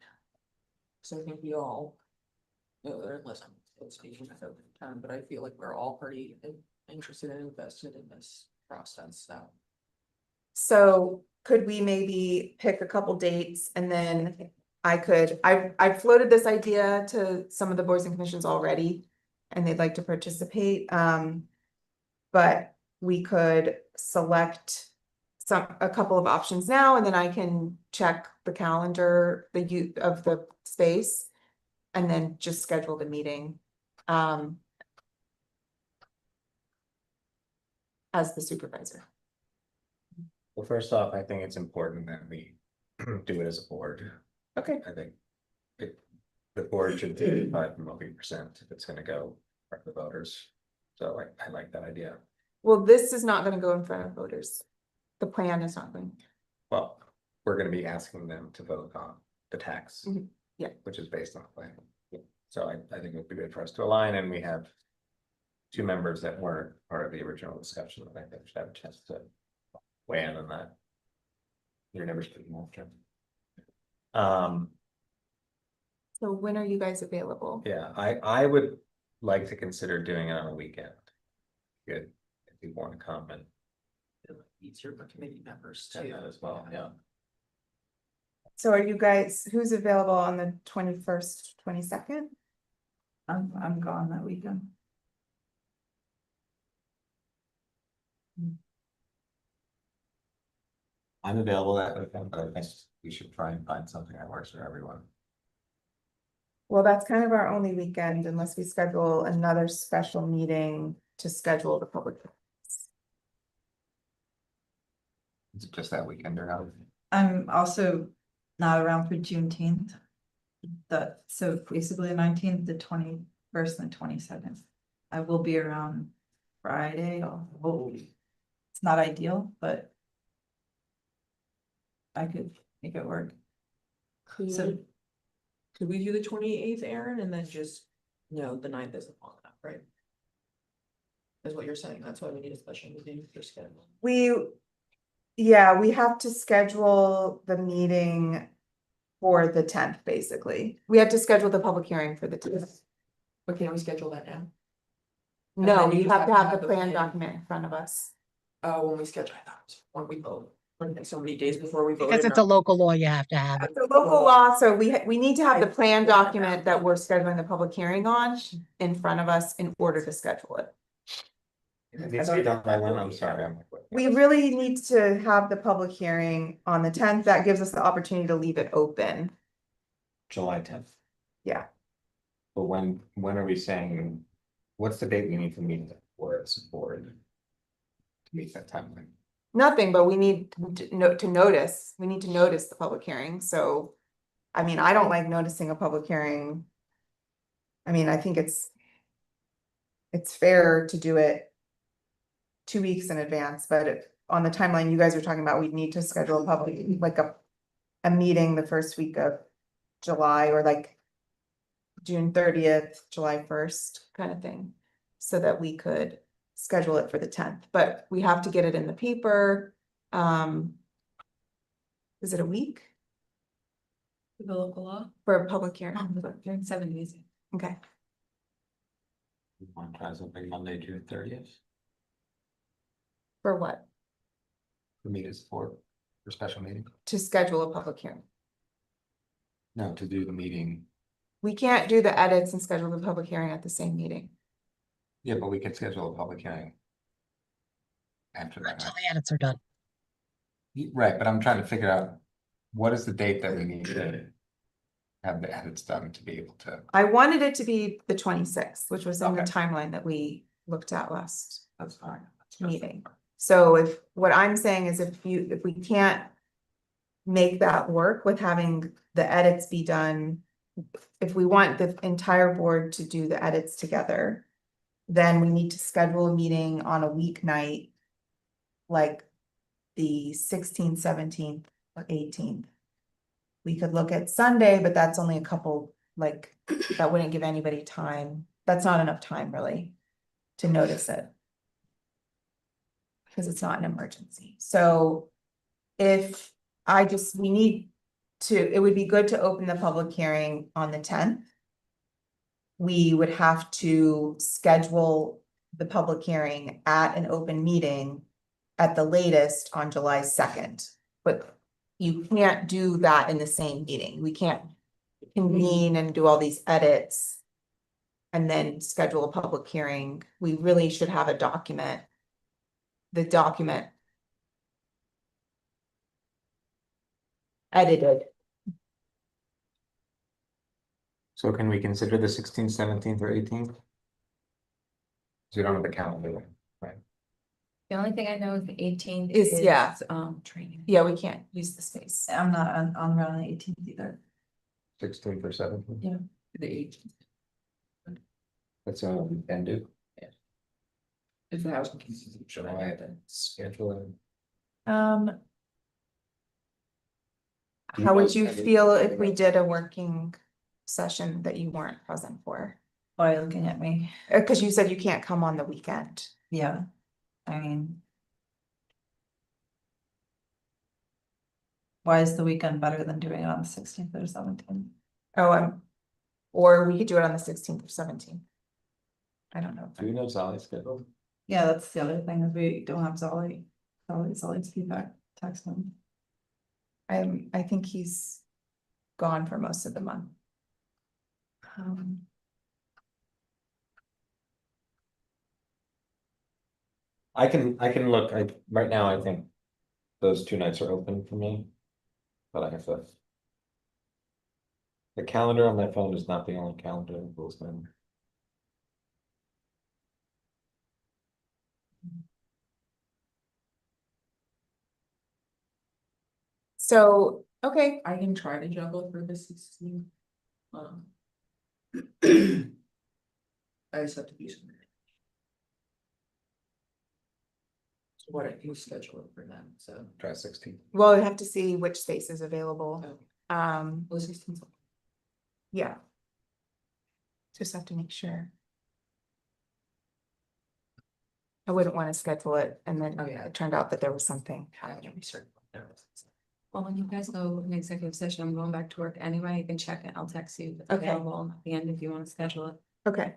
So I think we all, listen, speaking out of turn, but I feel like we're all pretty interested and invested in this process, so. So could we maybe pick a couple dates and then I've floated this idea to some of the boards and commissions already. And they'd like to participate, but we could select a couple of options now, and then I can check the calendar, the use of the space. And then just schedule the meeting, as the supervisor. Well, first off, I think it's important that we do it as a board. Okay. I think the board should do 5% if it's gonna go for the voters. So I like that idea. Well, this is not gonna go in front of voters. The plan is not going. Well, we're gonna be asking them to vote on the tax. Mhm. Yeah. Which is based on the plan. So I think it would be good for us to align, and we have two members that weren't part of the original discussion. I think they should have a chance to weigh in on that. You're never speaking after. So when are you guys available? Yeah, I would like to consider doing it on a weekend. Good, if you want to come and Easier for committee members do too. that as well, yeah. So are you guys, who's available on the 21st, 22nd? I'm gone that weekend. I'm available that weekend, but I think we should try and find something that works for everyone. Well, that's kind of our only weekend unless we schedule another special meeting to schedule the public. Is it just that weekend or not? I'm also not around for Juneteenth. So basically the 19th, the 21st, and the 22nd. I will be around Friday. It's not ideal, but I could make it work. So Could we do the 28th, Aaron, and then just, no, the 9th isn't long enough, right? Is what you're saying, that's why we need a special meeting for schedule. Yeah, we have to schedule the meeting for the 10th, basically. We have to schedule the public hearing for the 10th. But can we schedule that now? No, then you we just have to have the plan plan. document in front of us. Oh, when we schedule, I thought it was when we vote, like so many days before we vote. Because it's a local law, you have to have it. It's a local law, so we need to have the plan document that we're scheduling the public hearing on in front of us in order to schedule it. It needs to be done by when, I'm sorry, I'm like, what? We really need to have the public hearing on the 10th. That gives us the opportunity to leave it open. July 10th. Yeah. But when are we saying, what's the date we need to meet for its board? To meet that timeline? Nothing, but we need to notice, we need to notice the public hearing, so. I mean, I don't like noticing a public hearing. I mean, I think it's fair to do it 2 weeks in advance, but on the timeline you guys are talking about, we'd need to schedule a public, like a meeting the first week of July, or like June 30th, July 1st kind of thing, so that we could schedule it for the 10th, but we have to get it in the paper. Is it a week the local law for a public hearing? during 7 days. Okay, We want to try something Monday, June 30th, for what? for me as for special meeting? To schedule a public hearing. No, to do the meeting. We can't do the edits and schedule the public hearing at the same meeting. Yeah, but we can schedule a public hearing. After that, Until the edits are done. right, but I'm trying to figure out, what is the date that we need to have the edits done to be able to? I wanted it to be the 26th, which was in the Okay. timeline that we looked at last That's fine. meeting. So what I'm saying is if we can't make that work with having the edits be done, if we want the entire board to do the edits together, then we need to schedule a meeting on a weeknight, like the 16th, 17th, or 18th. We could look at Sunday, but that's only a couple, like, that wouldn't give anybody time. That's not enough time really to notice it. Because it's not an emergency. So if we need to, it would be good to open the public hearing on the 10th. we would have to schedule the public hearing at an open meeting at the latest on July 2nd. But you can't do that in the same meeting. We can't convene and do all these edits and then schedule a public hearing. We really should have a document. The document edited. So can we consider the 16th, 17th, or 18th? So you don't have the calendar, right? The only thing I know is the 18th Is- yeah. training. Yeah, we can't use the space. I'm not on around the 18th either. 16th or 17th? Yeah. The 18th. That's the only one we can do. If the house. Should I schedule it? How would you feel if we did a working session that you weren't present for? Why are you looking at me? Cause you said you can't come on the weekend. Yeah, I mean. Why is the weekend better than doing it on the 16th or 17th? Oh, or we could do it on the 16th or 17th. I don't know. Do you know Sally's schedule? Yeah, that's the other thing, is we don't have Zolly. Zolly's feedback, text him. I think he's gone for most of the month. I can look, right now, I think those 2 nights are open for me. But I have to. The calendar on my phone is not the only calendar in Bluesman. So, okay, I can try to juggle for the 16th. I just have to do something. So what I can schedule it for them, so. Try 16. well, we have to see which space is available. Oh. Well, 16th. Yeah. Just have to make sure. I wouldn't want to schedule it and then Oh, yeah. it turned out that there was something I happening. can be certain. Well, when you guys go in executive session, I'm going back to work anyway, you can check it, I'll text you if it's Okay. available at the end if you want to schedule it. Okay.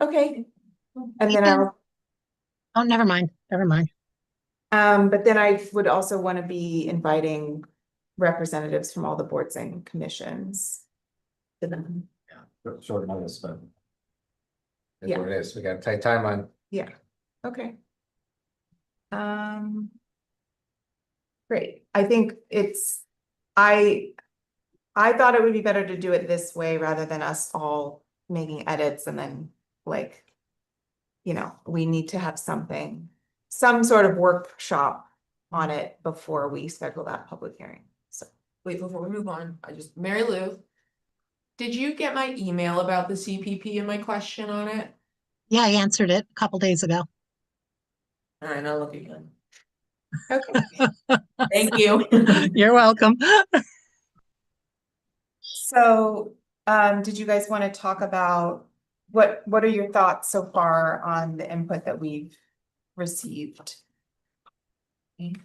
Okay. And then I'll, Oh, never mind, never mind. but then I would also want to be inviting representatives from all the boards and commissions. To them. Short notice, but. That's Yeah. what it is. We got a tight timeline. Yeah, okay. Great, I think I thought it would be better to do it this way rather than us all making edits and then like. We need to have some sort of workshop on it before we schedule that public hearing, so. Wait, before we move on, Mary Lou. Did you get my email about the CPP and my question on it? Yeah, I answered it a couple days ago. All right, I'll look again. Okay. Thank you. You're welcome. So, did you guys want to talk about what are your thoughts so far on the input that we've received? It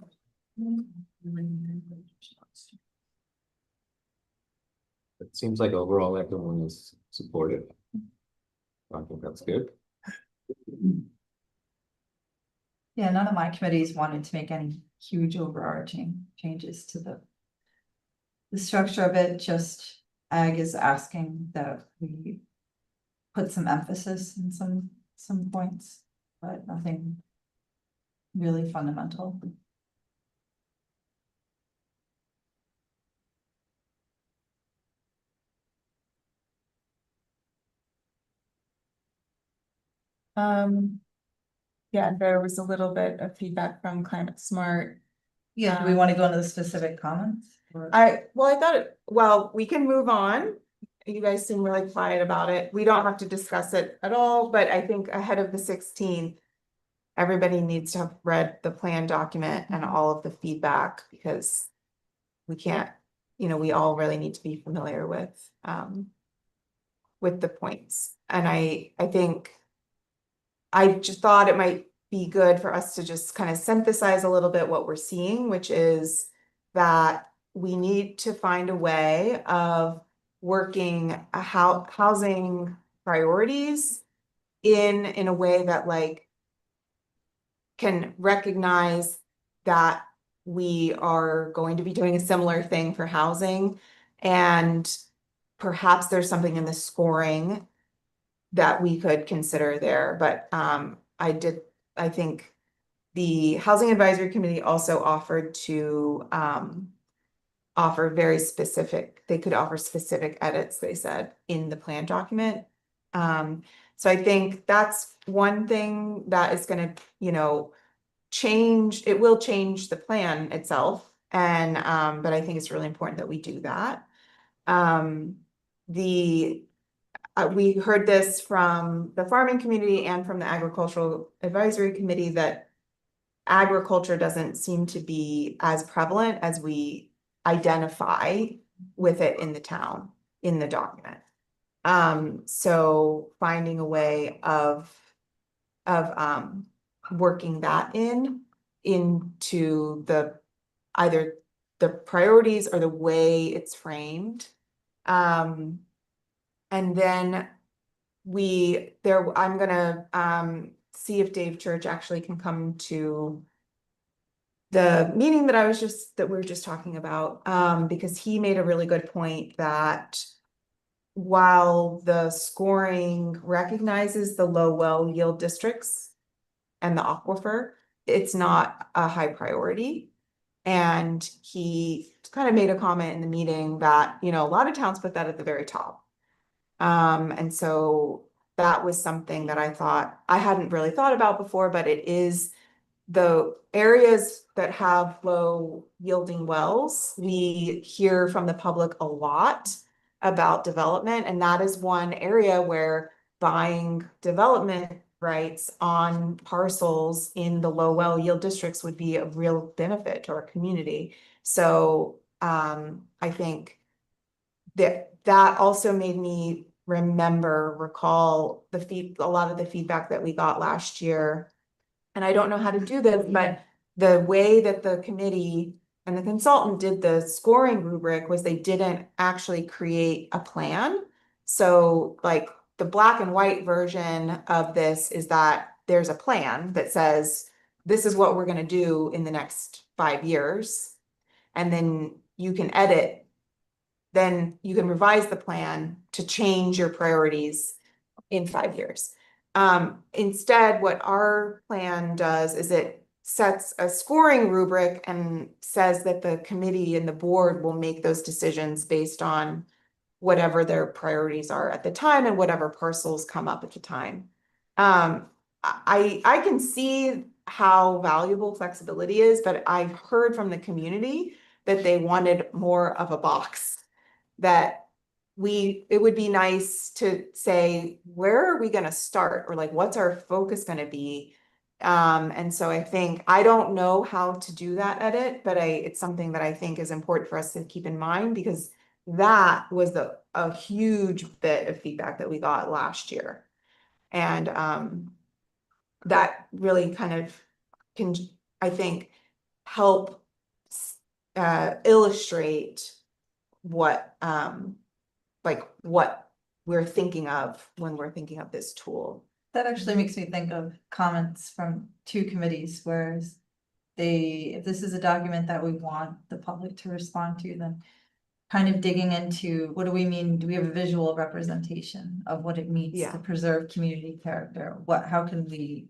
seems like overall everyone is supportive. I think that's good. Yeah, none of my committees wanted to make any huge overarching changes to the structure of it, just Ag is asking that we put some emphasis in some points, but nothing really fundamental. Yeah, there was a little bit of feedback from Climate Smart. Yeah, do we want to go into the specific comments? Well, we can move on. You guys seem really quiet about it. We don't have to discuss it at all, but I think ahead of the 16th. Everybody needs to have read the plan document and all of the feedback because. We can't, we all really need to be familiar with the points. And I think. I just thought it might be good for us to just kind of synthesize a little bit what we're seeing, which is that we need to find a way of working housing priorities in a way that like can recognize that we are going to be doing a similar thing for housing. And perhaps there's something in the scoring that we could consider there, but I think the Housing Advisory Committee also offered to offer very specific, they could offer specific edits, they said, in the plan document. So I think that's one thing that is gonna, you know, change, it will change the plan itself. And but I think it's really important that we do that. We heard this from the farming community and from the Agricultural Advisory Committee that agriculture doesn't seem to be as prevalent as we identify with it in the town, in the document. So finding a way of working that into the either the priorities or the way it's framed. And then I'm gonna see if Dave Church actually can come to the meeting that we were just talking about, because he made a really good point that while the scoring recognizes the low well yield districts and the aquifer, it's not a high priority. And he kind of made a comment in the meeting that, you know, a lot of towns put that at the very top. And so that was something that I thought I hadn't really thought about before, but it is the areas that have low yielding wells. We hear from the public a lot about development, and that is one area where buying development rights on parcels in the low well yield districts would be a real benefit to our community. So I think that also made me recall a lot of the feedback that we got last year. And I don't know how to do this, but the way that the committee and the consultant did the scoring rubric was they didn't actually create a plan. So like the black and white version of this is that there's a plan that says, this is what we're going to do in the next 5 years. And then you can edit, then you can revise the plan to change your priorities in 5 years. Instead, what our plan does is it sets a scoring rubric and says that the committee and the board will make those decisions based on whatever their priorities are at the time and whatever parcels come up at the time. I can see how valuable flexibility is, but I've heard from the community that they wanted more of a box, that it would be nice to say, where are we going to start? Or like, what's our focus going to be? And so I think, I don't know how to do that edit, but it's something that I think is important for us to keep in mind, because that was a huge bit of feedback that we got last year. And that really kind of can, I think, help illustrate what we're thinking of when we're thinking of this tool. That actually makes me think of comments from 2 committees where if this is a document that we want the public to respond to, then kind of digging into what do we mean? Do we have a visual representation of what it means to preserve community character? How can we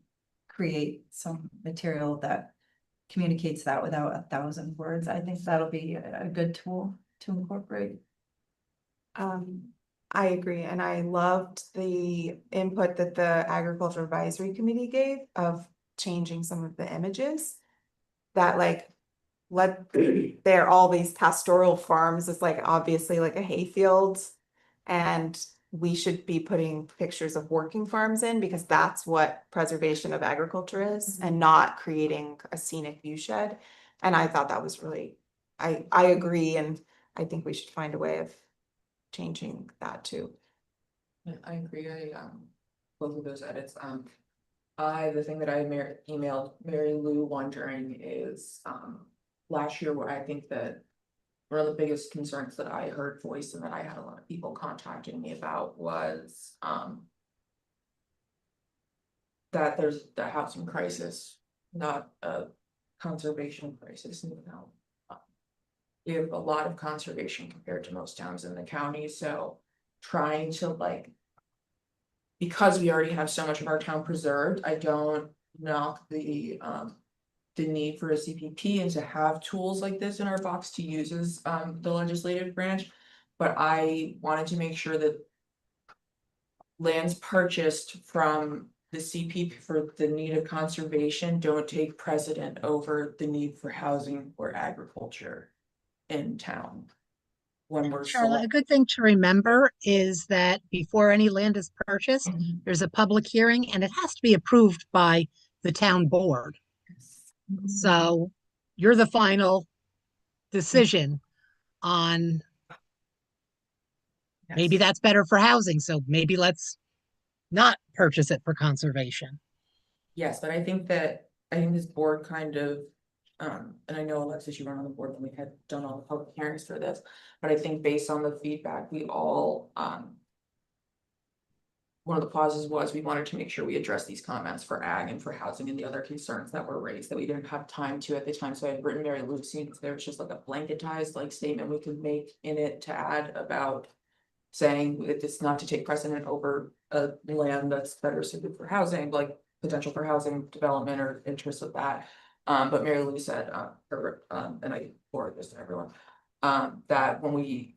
create some material that communicates that without 1,000 words? I think that'll be a good tool to incorporate. I agree, and I loved the input that the Agriculture Advisory Committee gave of changing some of the images. That like, there are all these pastoral farms, it's like obviously like a hayfield, and we should be putting pictures of working farms in, because that's what preservation of agriculture is, and not creating a scenic view shed. And I thought that was really, I agree, and I think we should find a way of changing that too. Yeah, I agree. Both of those edits. The thing that I emailed Mary Lou wondering is, last year where I think that one of the biggest concerns that I heard voiced and that I had a lot of people contacting me about was, that there's the housing crisis, not a conservation crisis in the town. We have a lot of conservation compared to most towns in the county, so trying to like. Because we already have so much of our town preserved, I don't knock the need for a CPP and to have tools like this in our box to use as the legislative branch. But I wanted to make sure that lands purchased from the CPP for the need of conservation don't take precedent over the need for housing or agriculture in town. When we're Charlotte, a good thing to remember is that before any land is purchased, there's a public hearing and it has to be approved by the town board. So you're the final decision on maybe that's better for housing, so maybe let's not purchase it for conservation. Yes, but I think this board kind of, and I know Alexis, you weren't on the board when we had done all the public hearings for this, but I think based on the feedback, we all, one of the pauses was we wanted to make sure we address these comments for ag and for housing and the other concerns that were raised that we didn't have time to at the time. So I had written Mary Lucy, because there was just like a blanketized like statement we could make in it to add about saying that it's not to take precedent over a land that's better suited for housing, like potential for housing development or interest of that. But Mary Lou said, and I forward this to everyone, that when we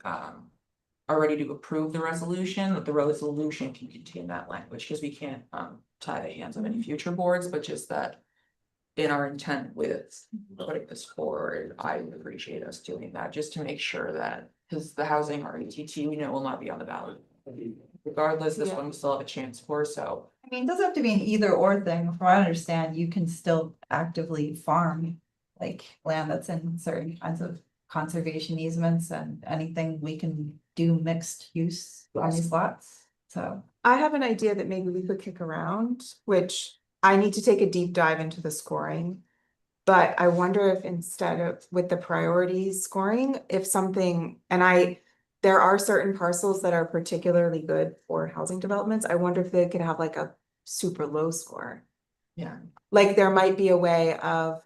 are ready to approve the resolution, that the resolution can contain that language, because we can't tie the hands of any future boards, but just that in our intent with putting this forward, I would appreciate us doing that, just to make sure that, because the housing RETT, we know will not be on the ballot. Regardless, this one we still have a chance for, so. I mean, it doesn't have to be an either or thing. From what I understand, you can still actively farm like land that's in certain kinds of conservation easements, and anything we can do mixed use on these lots, so. I have an idea that maybe we could kick around, which I need to take a deep dive into the scoring. But I wonder if instead of with the priorities scoring, if something, there are certain parcels that are particularly good for housing developments. I wonder if they could have like a super low score. Yeah, Like there might be a way of,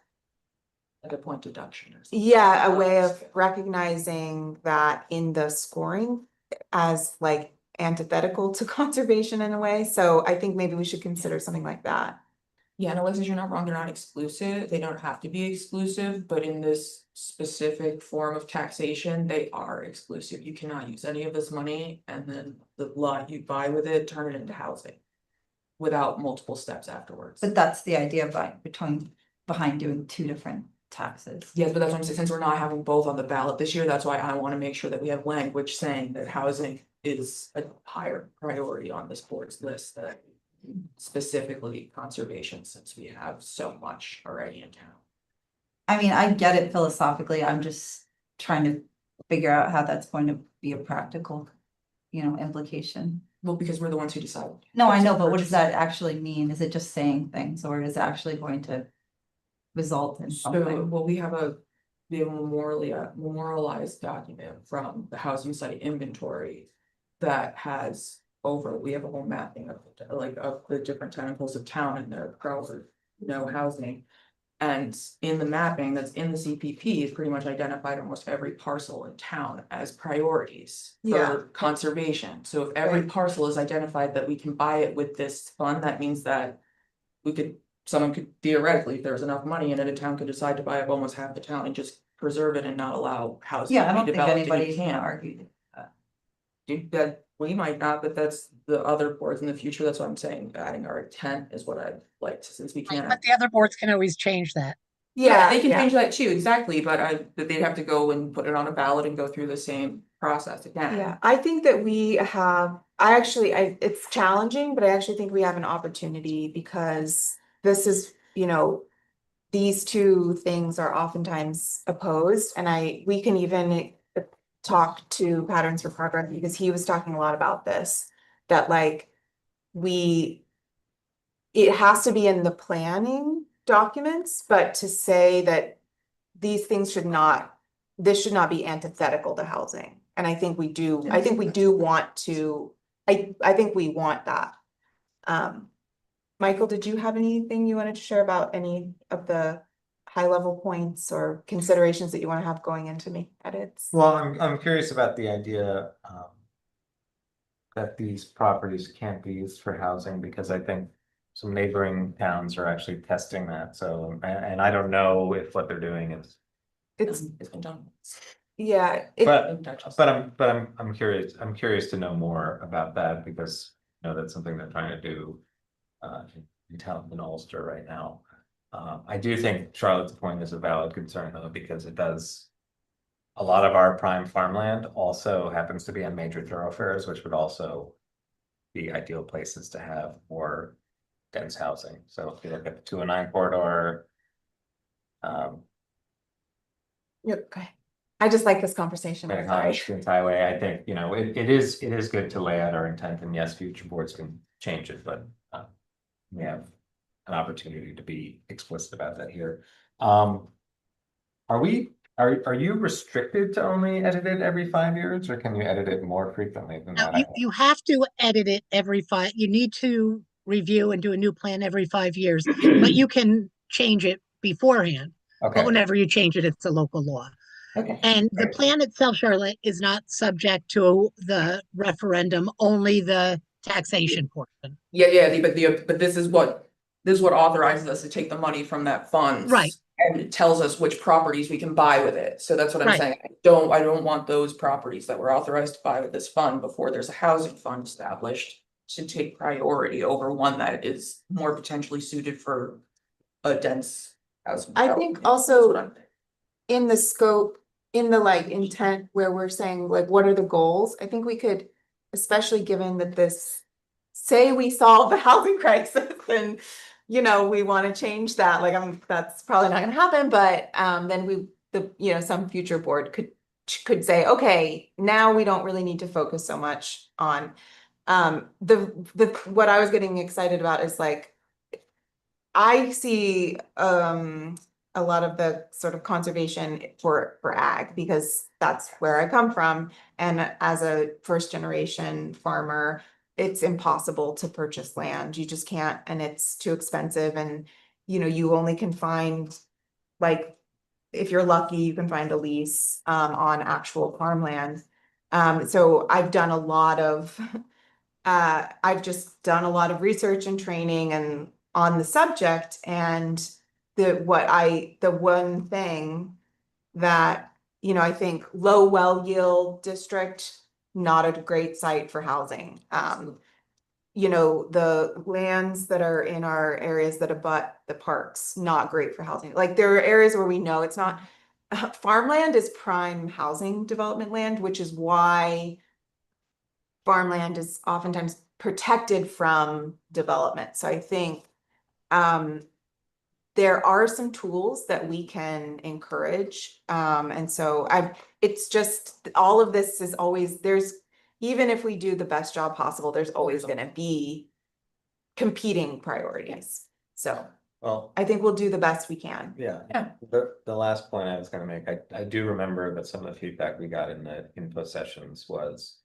like a point deduction or something. yeah, a way of recognizing that in the scoring as like antithetical to conservation in a way. So I think maybe we should consider something like that. Yeah, and Alexis, you're not wrong, they're not exclusive, they don't have to be exclusive, but in this specific form of taxation, they are exclusive. You cannot use any of this money and then the lot you buy with it, turn it into housing. Without multiple steps afterwards. But that's the idea behind doing two different taxes. Yes, but that's what I'm saying, since we're not having both on the ballot this year, that's why I wanna make sure that we have language saying that housing is a higher priority on this board's list that. Specifically conservation, since we have so much already in town. I mean, I get it philosophically, I'm just trying to figure out how that's going to be a practical, implication. Well, because we're the ones who decide. No, I know, but what does that actually mean? Is it just saying things, or is it actually going to result in So, something? well, we have a memorialized document from the housing site inventory that has we have a whole mapping of the different tentacles of town and their probably no housing. And in the mapping that's in the CPP is pretty much identified almost every parcel in town as priorities Yeah. for conservation. So if every Right. parcel is identified that we can buy it with this fund, that means that someone could theoretically, if there's enough money in it, a town could decide to buy up almost half the town and just preserve it and not allow housing Yeah, I to don't be think developed. And you anybody's gonna can't argue. do that. We might not, but that's the other boards in the future. That's what I'm saying. Adding our intent is what I'd like to, since we can't. But the other boards can always change that. Yeah, They can yeah. change that too, exactly, but they'd have to go and put it on a ballot and go through the same process again. Yeah, I think that it's challenging, but I actually think we have an opportunity because this is, these two things are oftentimes opposed, and we can even talk to Patterns for Progress because he was talking a lot about this, that like it has to be in the planning documents, but to say that these things should not this should not be antithetical to housing. And I think we do want to, I think we want that. Michael, did you have anything you wanted to share about any of the high level points or considerations that you want to have going into me edits? Well, I'm curious about the idea, that these properties can't be used for housing, because I think some neighboring towns are actually testing that, so, and I don't know if what they're doing is. It's, It's been done. yeah, But I'm curious to know more about that, because I know that's something they're trying to do in town in Ulster right now. I do think Charlotte's point is a valid concern though, because it does. A lot of our prime farmland also happens to be on major thoroughfares, which would also be ideal places to have more dense housing. So if you look at the 209 corridor. yep, okay. I just like this conversation. I'm sorry. Queens Highway, I think, you know, it is good to lay out our intent, and yes, future boards can change it, but we have an opportunity to be explicit about that here. Are you restricted to only edit it every 5 years, or can you edit it more frequently than Now, that? you have to edit it every you need to review and do a new plan every 5 years, but you can change it beforehand. But Okay, whenever you change it, it's a local law. okay, And the plan itself, Charlotte, is not subject to the referendum, only the taxation portion. Yeah, but this is what authorizes us to take the money from that fund. Right. And it tells us which properties we can buy with it, so that's what I'm Right. saying, I don't want those properties that were authorized to buy with this fund before there's a housing fund established. To take priority over one that is more potentially suited for a dense housing. I think development. also- That's what I'm thinking. In the scope, in the like intent where we're saying like, what are the goals? I think we could, especially given that this, say we solve the housing crisis and, you know, we want to change that, like, that's probably not gonna happen, but, then some future board could say, okay, now we don't really need to focus so much on, what I was getting excited about is like, I see, a lot of the sort of conservation for ag, because that's where I come from. And as a first generation farmer, it's impossible to purchase land. You just can't, and it's too expensive. And, you know, you only can find, like, if you're lucky, you can find a lease on actual farmland. So I've done a lot of, I've just done a lot of research and training and on the subject, and the one thing that, you know, I think low well yield district, not a great site for housing. You know, the lands that are in our areas that abut the parks, not great for housing. Like, there are areas where we know it's not, farmland is prime housing development land, which is why farmland is oftentimes protected from development. So I think there are some tools that we can encourage. And so it's just, all of this is always, even if we do the best job possible, there's always gonna be competing priorities. So well, I think we'll do the best we can. yeah. Yeah. The last point I was gonna make, I do remember that some of the feedback we got in the info sessions was.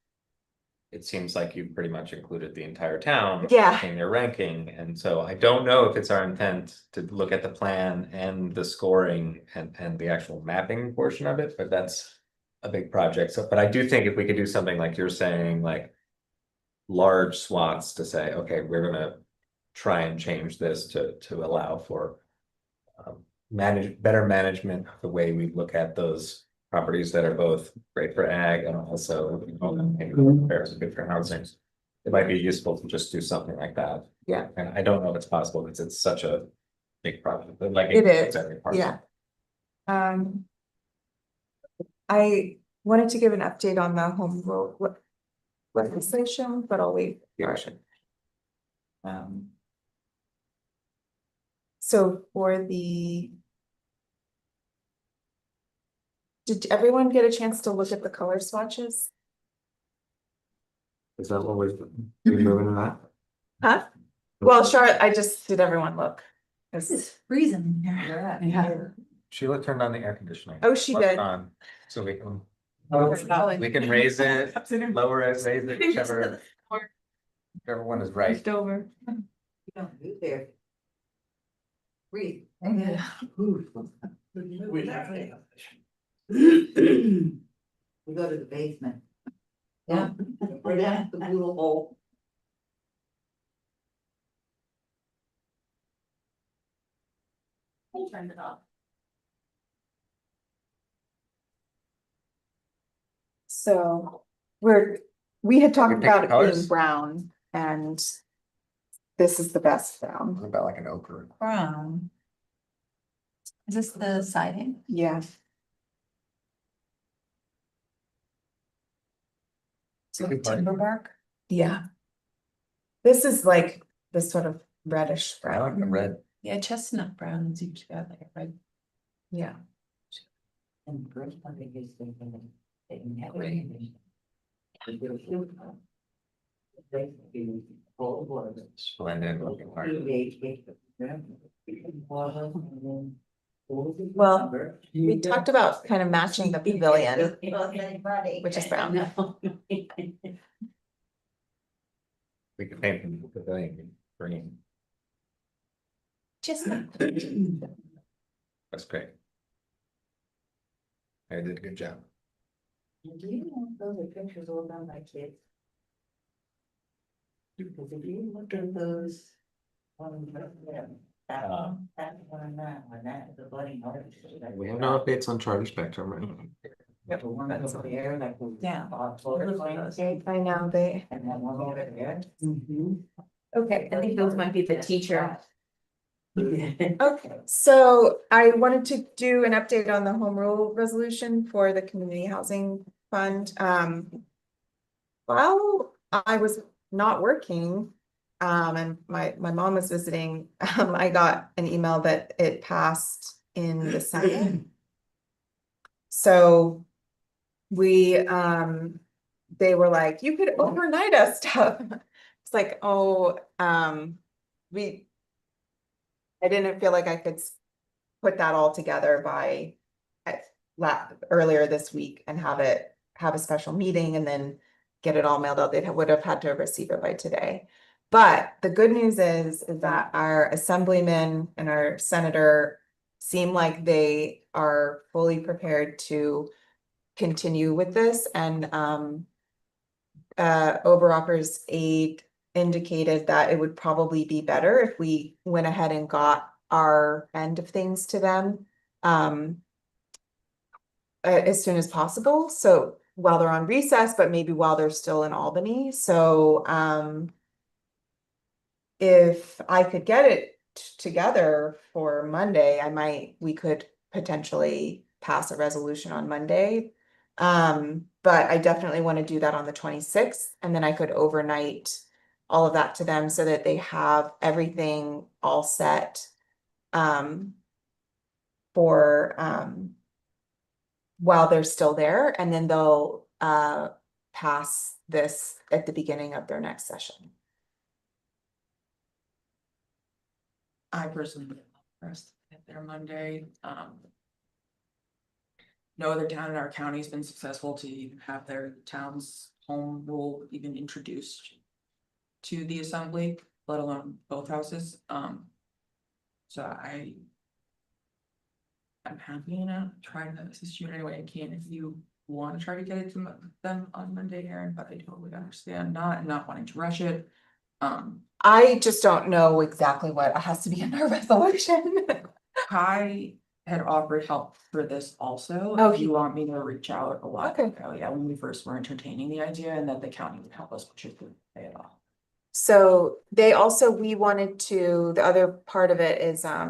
It seems like you pretty much included the entire town. Yeah. In your ranking, and so I don't know if it's our intent to look at the plan and the scoring and the actual mapping portion of it, but that's. A big project, so, but I do think if we could do something like you're saying, like. Large swaths to say, okay, we're gonna try and change this to allow for. Better management of the way we look at those properties that are both great for ag and also good for housing. It might be useful to just do something like that. Yeah. And I don't know if it's possible because it's such a big project, but like. It it's is, every parcel. yeah. I wanted to give an update on the home rule legislation, but I'll wait. So for did everyone get a chance to look at the color swatches? Is that what we're moving to that? Huh? Well, Charlotte, did everyone look? It's freezing here. Yeah. Sheila turned on the air conditioning. Oh, she Left did. on, so we can, Oh. we can raise it, lower it, raise it, whichever one is right. Over. You don't do there. Breathe. We have to. We go to the basement. Yeah. We're down the little hole. Turn it off. So we had talked pick about it being colors? brown and this is the best brown. What about like an ochre? Brown. Is this the siding? Yeah. So Good part. timber bark? Yeah. This is like this sort of reddish I like the brown. red. Yeah, chestnut brown is usually got like a red. Yeah. And first one they used to they didn't have Right. any. Full of water. Splendid looking part. Well, we talked about kind of matching the pavilion, which is brown. We could paint the pavilion green. Chestnut. That's great. I did a good job. Do you know if those are pictures all done by kids? Because if you look at those. That one, that, the bloody heart. We have no updates on Charter Spectrum, right? The one that's over there, like. Yeah. I know they. And then one over there. Okay, I think those might be the teacher. Okay, so I wanted to do an update on the home rule resolution for the community housing fund. While I was not working, and my mom was visiting, I got an email that it passed in the Senate. So we, they were like, you could overnight us stuff. It's like, oh, I didn't feel like I could put that all together by earlier this week and have a special meeting and then get it all mailed out. They would have had to receive it by today. But the good news is that our assemblyman and our senator seem like they are fully prepared to continue with this, and Oberoffer's aide indicated that it would probably be better if we went ahead and got our end of things to them as soon as possible. So while they're on recess, but maybe while they're still in Albany. So if I could get it together for Monday, we could potentially pass a resolution on Monday. But I definitely want to do that on the 26th, and then I could overnight all of that to them so that they have everything all set for while they're still there, and then they'll pass this at the beginning of their next session. I personally would love for us to get there Monday. No other town in our county has been successful to even have their town's home rule even introduced to the assembly, let alone both houses. So I'm happy to try to assist you in any way I can if you want to try to get it to them on Monday, Erin, but I totally understand not wanting to rush it. I just don't know exactly what has to be in our resolution. Kai had offered help for this also. Oh, If you want me to reach out a while Okay. ago, yeah, when we first were entertaining the idea, and that the county would help us push it through it all. So we wanted to, the other part of it is, I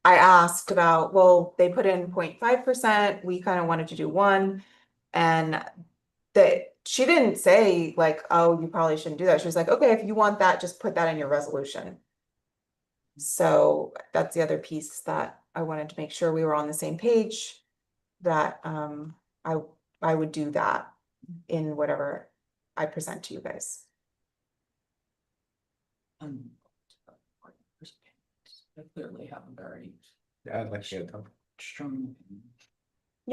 asked about, well, they put in 0.5%, we kind of wanted to do 1. And she didn't say like, oh, you probably shouldn't do that. She was like, okay, if you want that, just put that in your resolution. So that's the other piece that I wanted to make sure we were on the same page, that I would do that in whatever I present to you guys. I clearly haven't already. Yeah, I'd like to get them. strong. I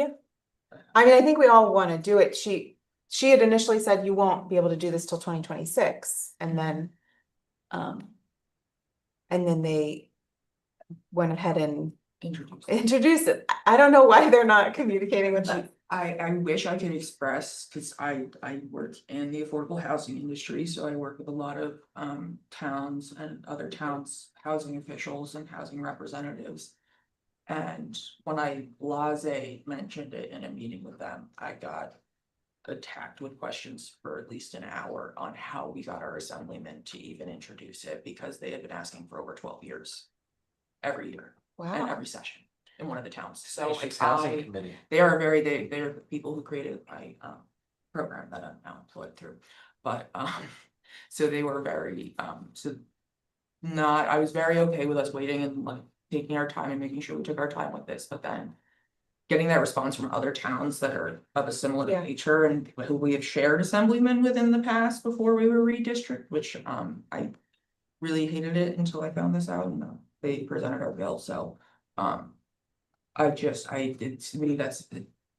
mean, I think we all want to do it. She had initially said you won't be able to do this till 2026, and then they went ahead and introduced it. I don't know why they're not communicating with us. I wish I could express, because I work in the affordable housing industry, so I work with a lot of towns and other towns, housing officials and housing representatives. And when I blase mentioned it in a meeting with them, I got attacked with questions for at least an hour on how we got our assemblyman to even introduce it, because they had been asking for over 12 years. Every year and Wow. every session in one of the towns. So like, Nation's Housing Committee. they're the people who created my program that I'm now employed through. But so they were very I was very okay with us waiting and like taking our time and making sure we took our time with this, but then getting that response from other towns that are of a similar Yeah. nature and who we have shared assemblymen with in the past before we were redistricted, which I really hated it until I found this out, and they presented our bill, so to me, that's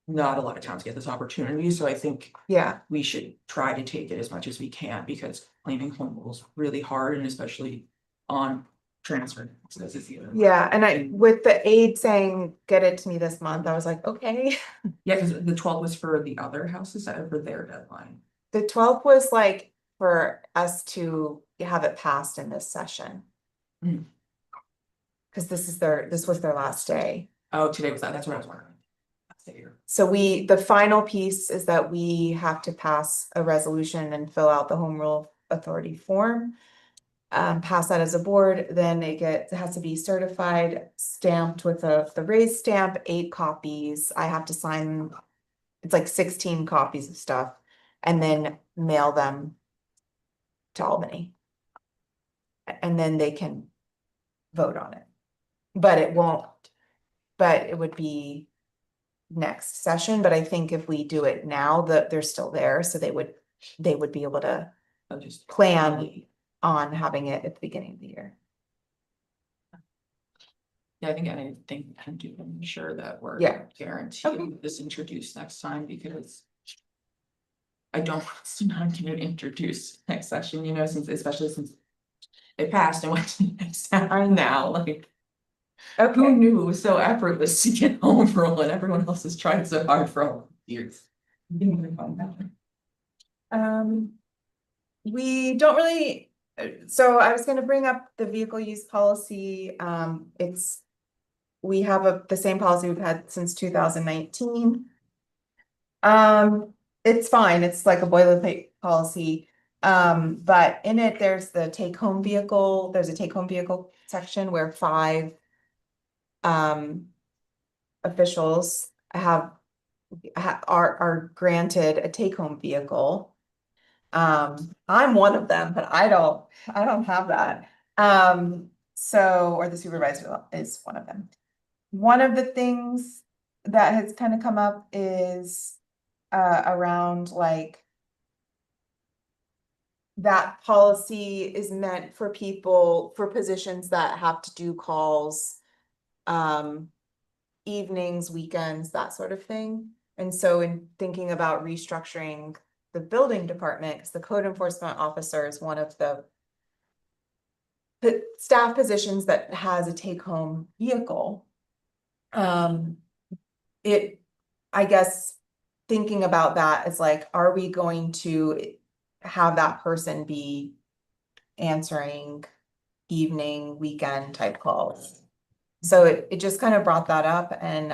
not a lot of towns get this opportunity, so I think Yeah, we should try to take it as much as we can, because claiming home rule is really hard, and especially on transfer. yeah, and with the aide saying, get it to me this month, I was like, okay. Yeah, because the 12th was for the other houses that are for their deadline. The 12th was like for us to have it passed in this session. Mm. Cause this was their last day. Oh, today was that's what I was wondering. So the final piece is that we have to pass a resolution and fill out the home rule authority form. Pass that as a board, then it has to be certified, stamped with the raised stamp, 8 copies. I have to sign, it's like 16 copies of stuff, and then mail them to Albany. And then they can vote on it. But it would be next session, but I think if we do it now, they're still there, so they would be able to Just plan on having it at the beginning of the year. Yeah, I think I'm doing sure that we're Yeah. guaranteed Okay. this introduced next time, because I don't want us to not get it introduced next session, especially since it passed and went to the next time now, like. Who Okay, knew it was so effortless to get home rule, and everyone else has tried so hard for all years. we don't really, so I was gonna bring up the vehicle use policy, we have the same policy we've had since 2019. It's fine, it's like a boilerplate policy, but in it, there's a take-home vehicle section where 5 officials are granted a take-home vehicle. I'm one of them, but I don't have that. Or the supervisor is one of them. One of the things that has kind of come up is around like that policy is meant for positions that have to do calls, evenings, weekends, that sort of thing. And so in thinking about restructuring the building department, because the code enforcement officer is one of the staff positions that has a take-home vehicle. I guess thinking about that is like, are we going to have that person be answering evening, weekend type calls? So it just kind of brought that up, and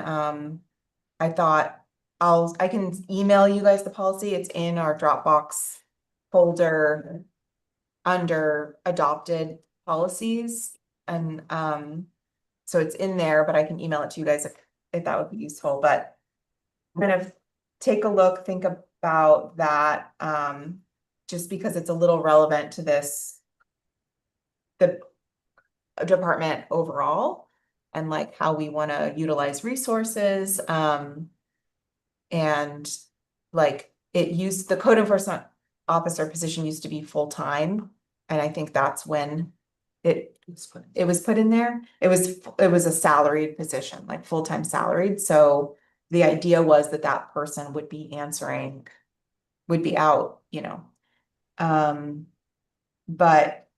I thought I can email you guys the policy. It's in our Dropbox folder under adopted policies, and so it's in there, but I can email it to you guys if that would be useful. But kind of take a look, think about that, just because it's a little relevant to the department overall, and like how we want to utilize resources, and like the code enforcement officer position used to be full-time, and I think that's when it was put in there. It was a salaried position, like full-time salaried, so the idea was that that person would be answering, would be out, you know. But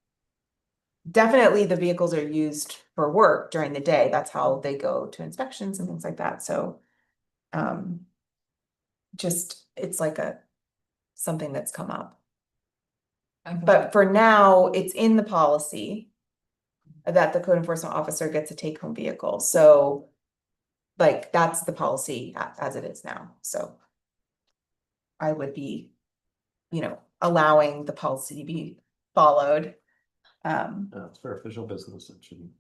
definitely the vehicles are used for work during the day. That's how they go to inspections and things like that, so just, it's like something that's come up. But for now, it's in the policy that the code enforcement officer gets a take-home vehicle, so like, that's the policy as it is now, so I would be, you know, allowing the policy to be followed. It's for official business, it shouldn't.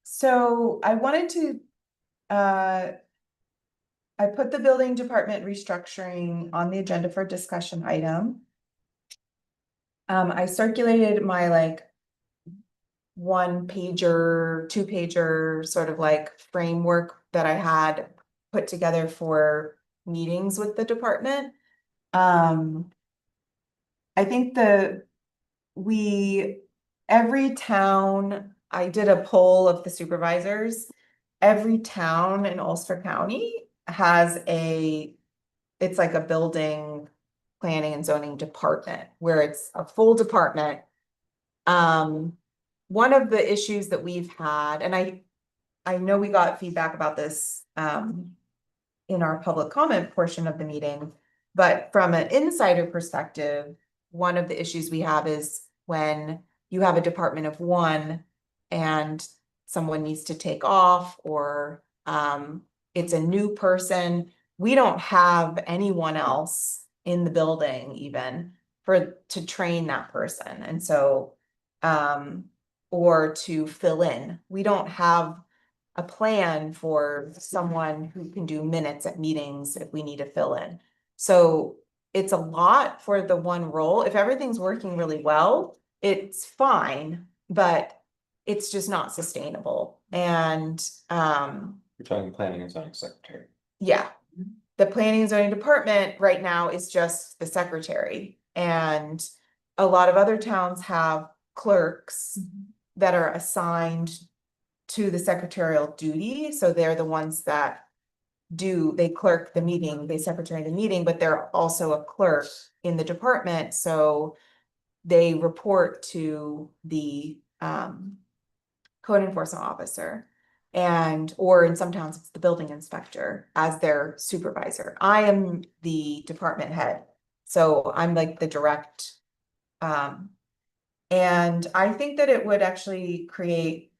So I wanted to, I put the building department restructuring on the agenda for discussion item. I circulated my like 1-pager, 2-pager sort of like framework that I had put together for meetings with the department. I think every town, I did a poll of the supervisors. Every town in Ulster County has it's like a building planning and zoning department where it's a full department. One of the issues that we've had, and I know we got feedback about this in our public comment portion of the meeting, but from an insider perspective, one of the issues we have is when you have a department of one and someone needs to take off, or it's a new person, we don't have anyone else in the building even to train that person. And so, or to fill in, we don't have a plan for someone who can do minutes at meetings if we need to fill in. So it's a lot for the one role. If everything's working really well, it's fine, but it's just not sustainable. And You're talking planning and zoning secretary. yeah, the planning and zoning department right now is just the secretary, and a lot of other towns have clerks that are assigned to the secretarial duty, so they're the ones that they clerk the meeting, they secretary the meeting, but they're also a clerk in the department, so they report to the code enforcement officer, or in some towns it's the building inspector as their supervisor. I am the department head, so I'm like the direct, and I think that it would actually create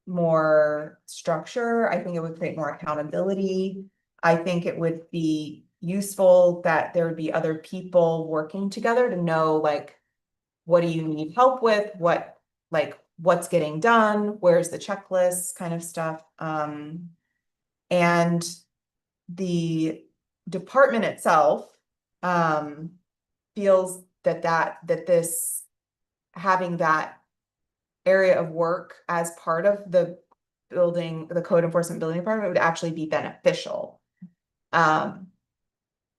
more structure. I think it would create more accountability. I think it would be useful that there would be other people working together to know, like, what do you need help with? What's getting done? Where's the checklist kind of stuff? And the department itself feels that this having that area of work as part of the code enforcement building department would actually be beneficial.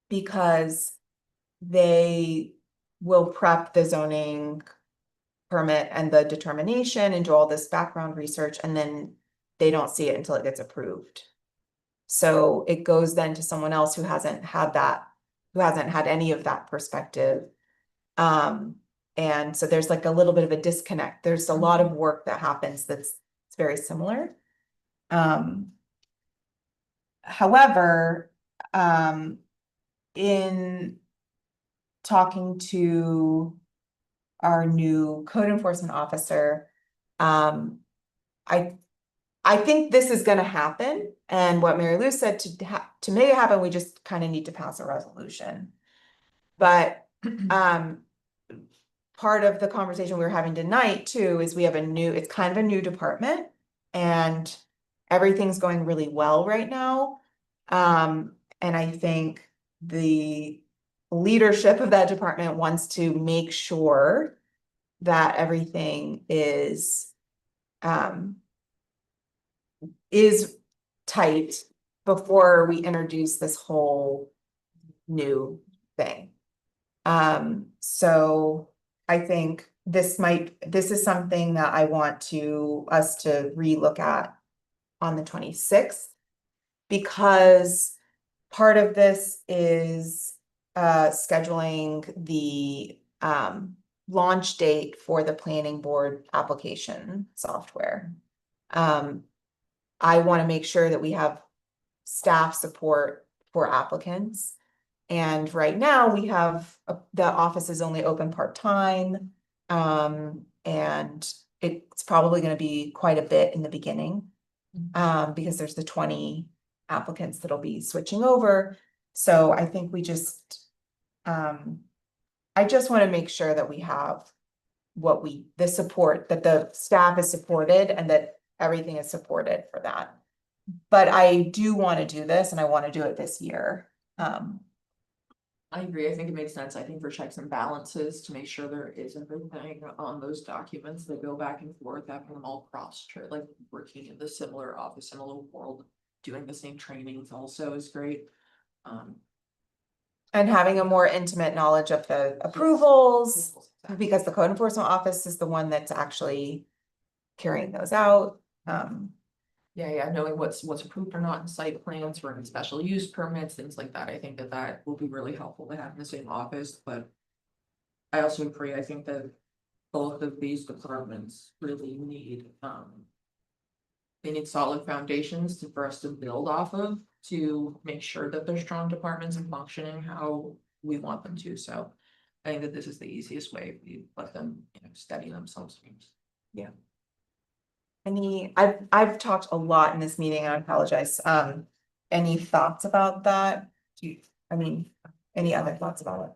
Because they will prep the zoning permit and the determination and do all this background research, and then they don't see it until it gets approved. So it goes then to someone else who hasn't had any of that perspective. And so there's like a little bit of a disconnect. There's a lot of work that happens that's very similar. However, in talking to our new code enforcement officer, I think this is going to happen, and what Mary Lou said, to make it happen, we just kind of need to pass a resolution. But part of the conversation we were having tonight too is it's kind of a new department, and everything's going really well right now. And I think the leadership of that department wants to make sure that everything is tight before we introduce this whole new thing. So I think this is something that I want us to relook at on the 26th. Because part of this is scheduling the launch date for the planning board application software. I want to make sure that we have staff support for applicants. And right now we have, the office is only open part-time. And it's probably going to be quite a bit in the beginning. Because there's the 20 applicants that'll be switching over. So I think we just, I just want to make sure that we have the support, that the staff is supported and that everything is supported for that. But I do want to do this and I want to do it this year. I agree. I think it makes sense. I think for checks and balances to make sure there is everything on those documents that go back and forth, having them all cross-checked, like working in the similar office in a little world, doing the same trainings also is great. And having a more intimate knowledge of the approvals, because the code enforcement office is the one that's actually carrying those out. Yeah, knowing what's approved or not in site plans for any special use permits, things like that. I think that will be really helpful to have in the same office, but I also agree. I think that both of these departments really need, they need solid foundations for us to build off of to make sure that they're strong departments and functioning how we want them to. So I think that this is the easiest way. We let them, study themselves. Yeah. I've talked a lot in this meeting, and I apologize. Any thoughts about that? Any other thoughts about it?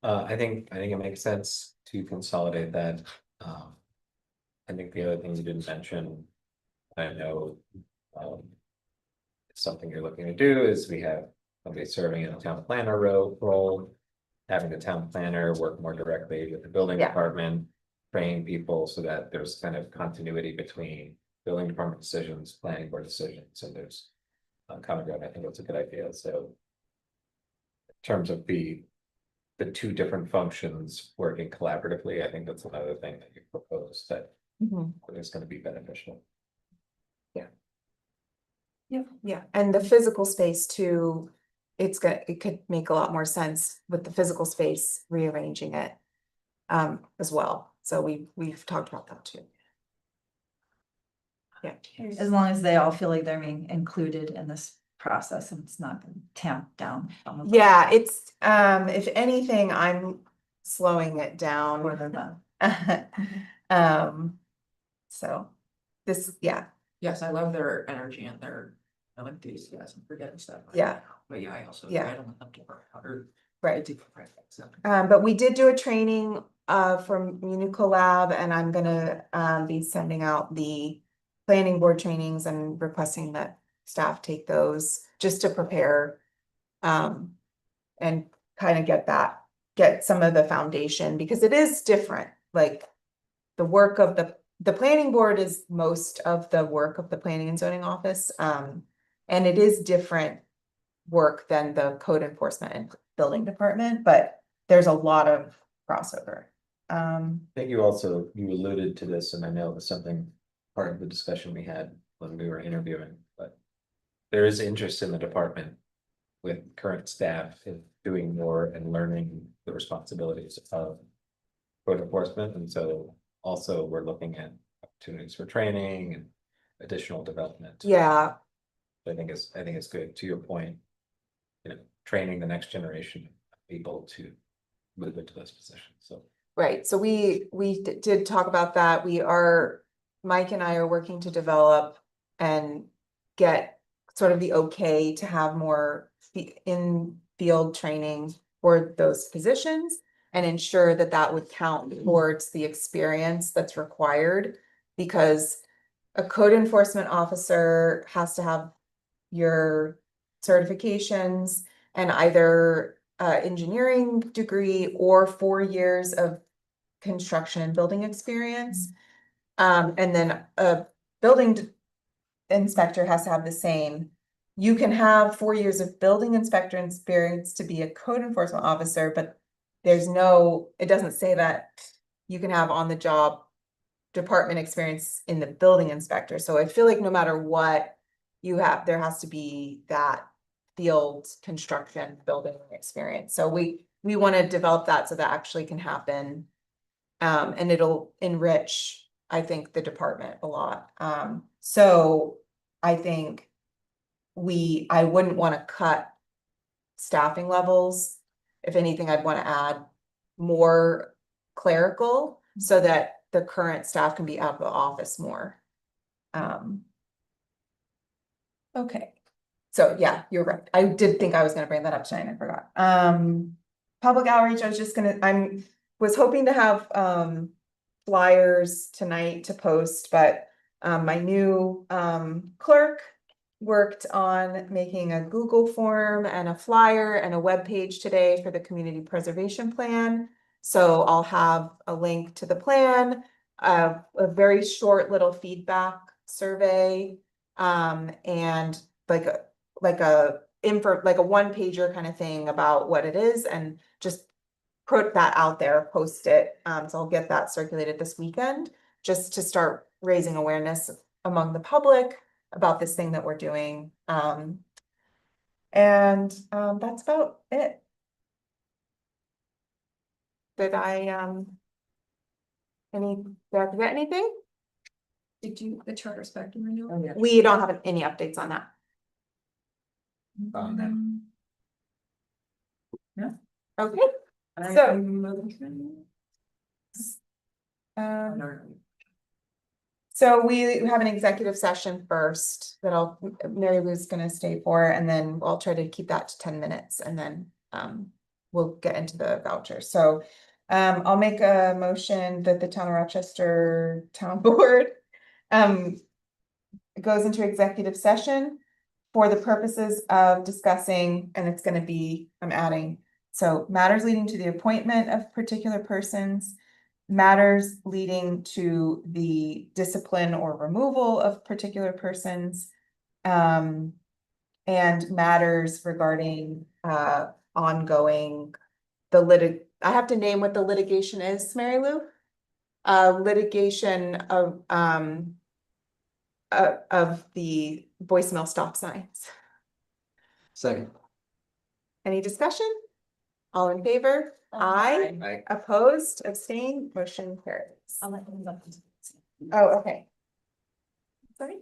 I think it makes sense to consolidate that. I think the other thing you didn't mention, I know, it's something you're looking to do is we have somebody serving in a town planner role, having the town planner work more directly with the building Yeah. department, train people so that there's kind of continuity between building department decisions, planning board decisions, and there's common ground. I think that's a good idea. So in terms of the two different functions working collaboratively, I think that's another thing that you proposed that is going to be beneficial. Yeah, and the physical space too, it could make a lot more sense with the physical space, rearranging it as well. So we've talked about that too. Yeah. As long as they all feel like they're being included in this process and it's not tamped down. Yeah, it's if anything, I'm slowing it down. For them. So this, yeah, Yes, I love their energy and their enthusiasm for getting stuff. Yeah. But yeah, I also, Yeah. I don't want them to work harder. right. To progress it, so. But we did do a training from Unicolab, and I'm gonna be sending out the planning board trainings and requesting that staff take those just to prepare and kind of get some of the foundation, because it is different. Like the work of the planning board is most of the work of the planning and zoning office. And it is different work than the code enforcement and building department, but there's a lot of crossover. I think you alluded to this, and I know it was something part of the discussion we had when we were interviewing, but there is interest in the department with current staff in doing more and learning the responsibilities of code enforcement. And so also we're looking at opportunities for training and additional development. Yeah, I think it's good, to your point, training the next generation of people to move into those positions. So right. So we did talk about that. Mike and I are working to develop and get sort of the okay to have more in field training for those positions and ensure that that would count towards the experience that's required, because a code enforcement officer has to have your certifications and either engineering degree or 4 years of construction and building experience. And then a building inspector has to have the same. you can have 4 years of building inspector experience to be a code enforcement officer, but there's no, it doesn't say that you can have on the job department experience in the building inspector. So I feel like no matter what you have, there has to be that field construction building experience. So we want to develop that so that actually can happen. And it'll enrich, I think, the department a lot. So I think I wouldn't want to cut staffing levels. If anything, I'd want to add more clerical so that the current staff can be out of the office more. Okay, so yeah, you're right. I did think I was gonna bring that up tonight and I forgot. Public outreach, I was just gonna, was hoping to have flyers tonight to post, but my new clerk worked on making a Google form and a flyer and a web page today for the community preservation plan. So I'll have a link to the plan, a very short little feedback survey, and like a one pager kind of thing about what it is, and just put that out there, post it. So I'll get that circulated this weekend, just to start raising awareness among the public about this thing that we're doing. That's about it. Did I forget anything? Did you, the charter spectrum renewal? Oh, yeah. We don't have any updates on that. Okay. So we have an executive session first that Mary Lou's gonna stay for, and then I'll try to keep that to 10 minutes, and then we'll get into the vouchers. So I'll make a motion that the Town of Rochester Town Board goes into executive session for the purposes of discussing, and it's gonna be, I'm adding, so matters leading to the appointment of particular persons, matters leading to the discipline or removal of particular persons, and matters regarding ongoing I have to name what the litigation is, Mary Lou? Litigation of the voicemail stop signs. Second. Any discussion? All in favor? Aye. Aye. Opposed, abstained, motion carries. I'll let them know. Oh, okay. Sorry.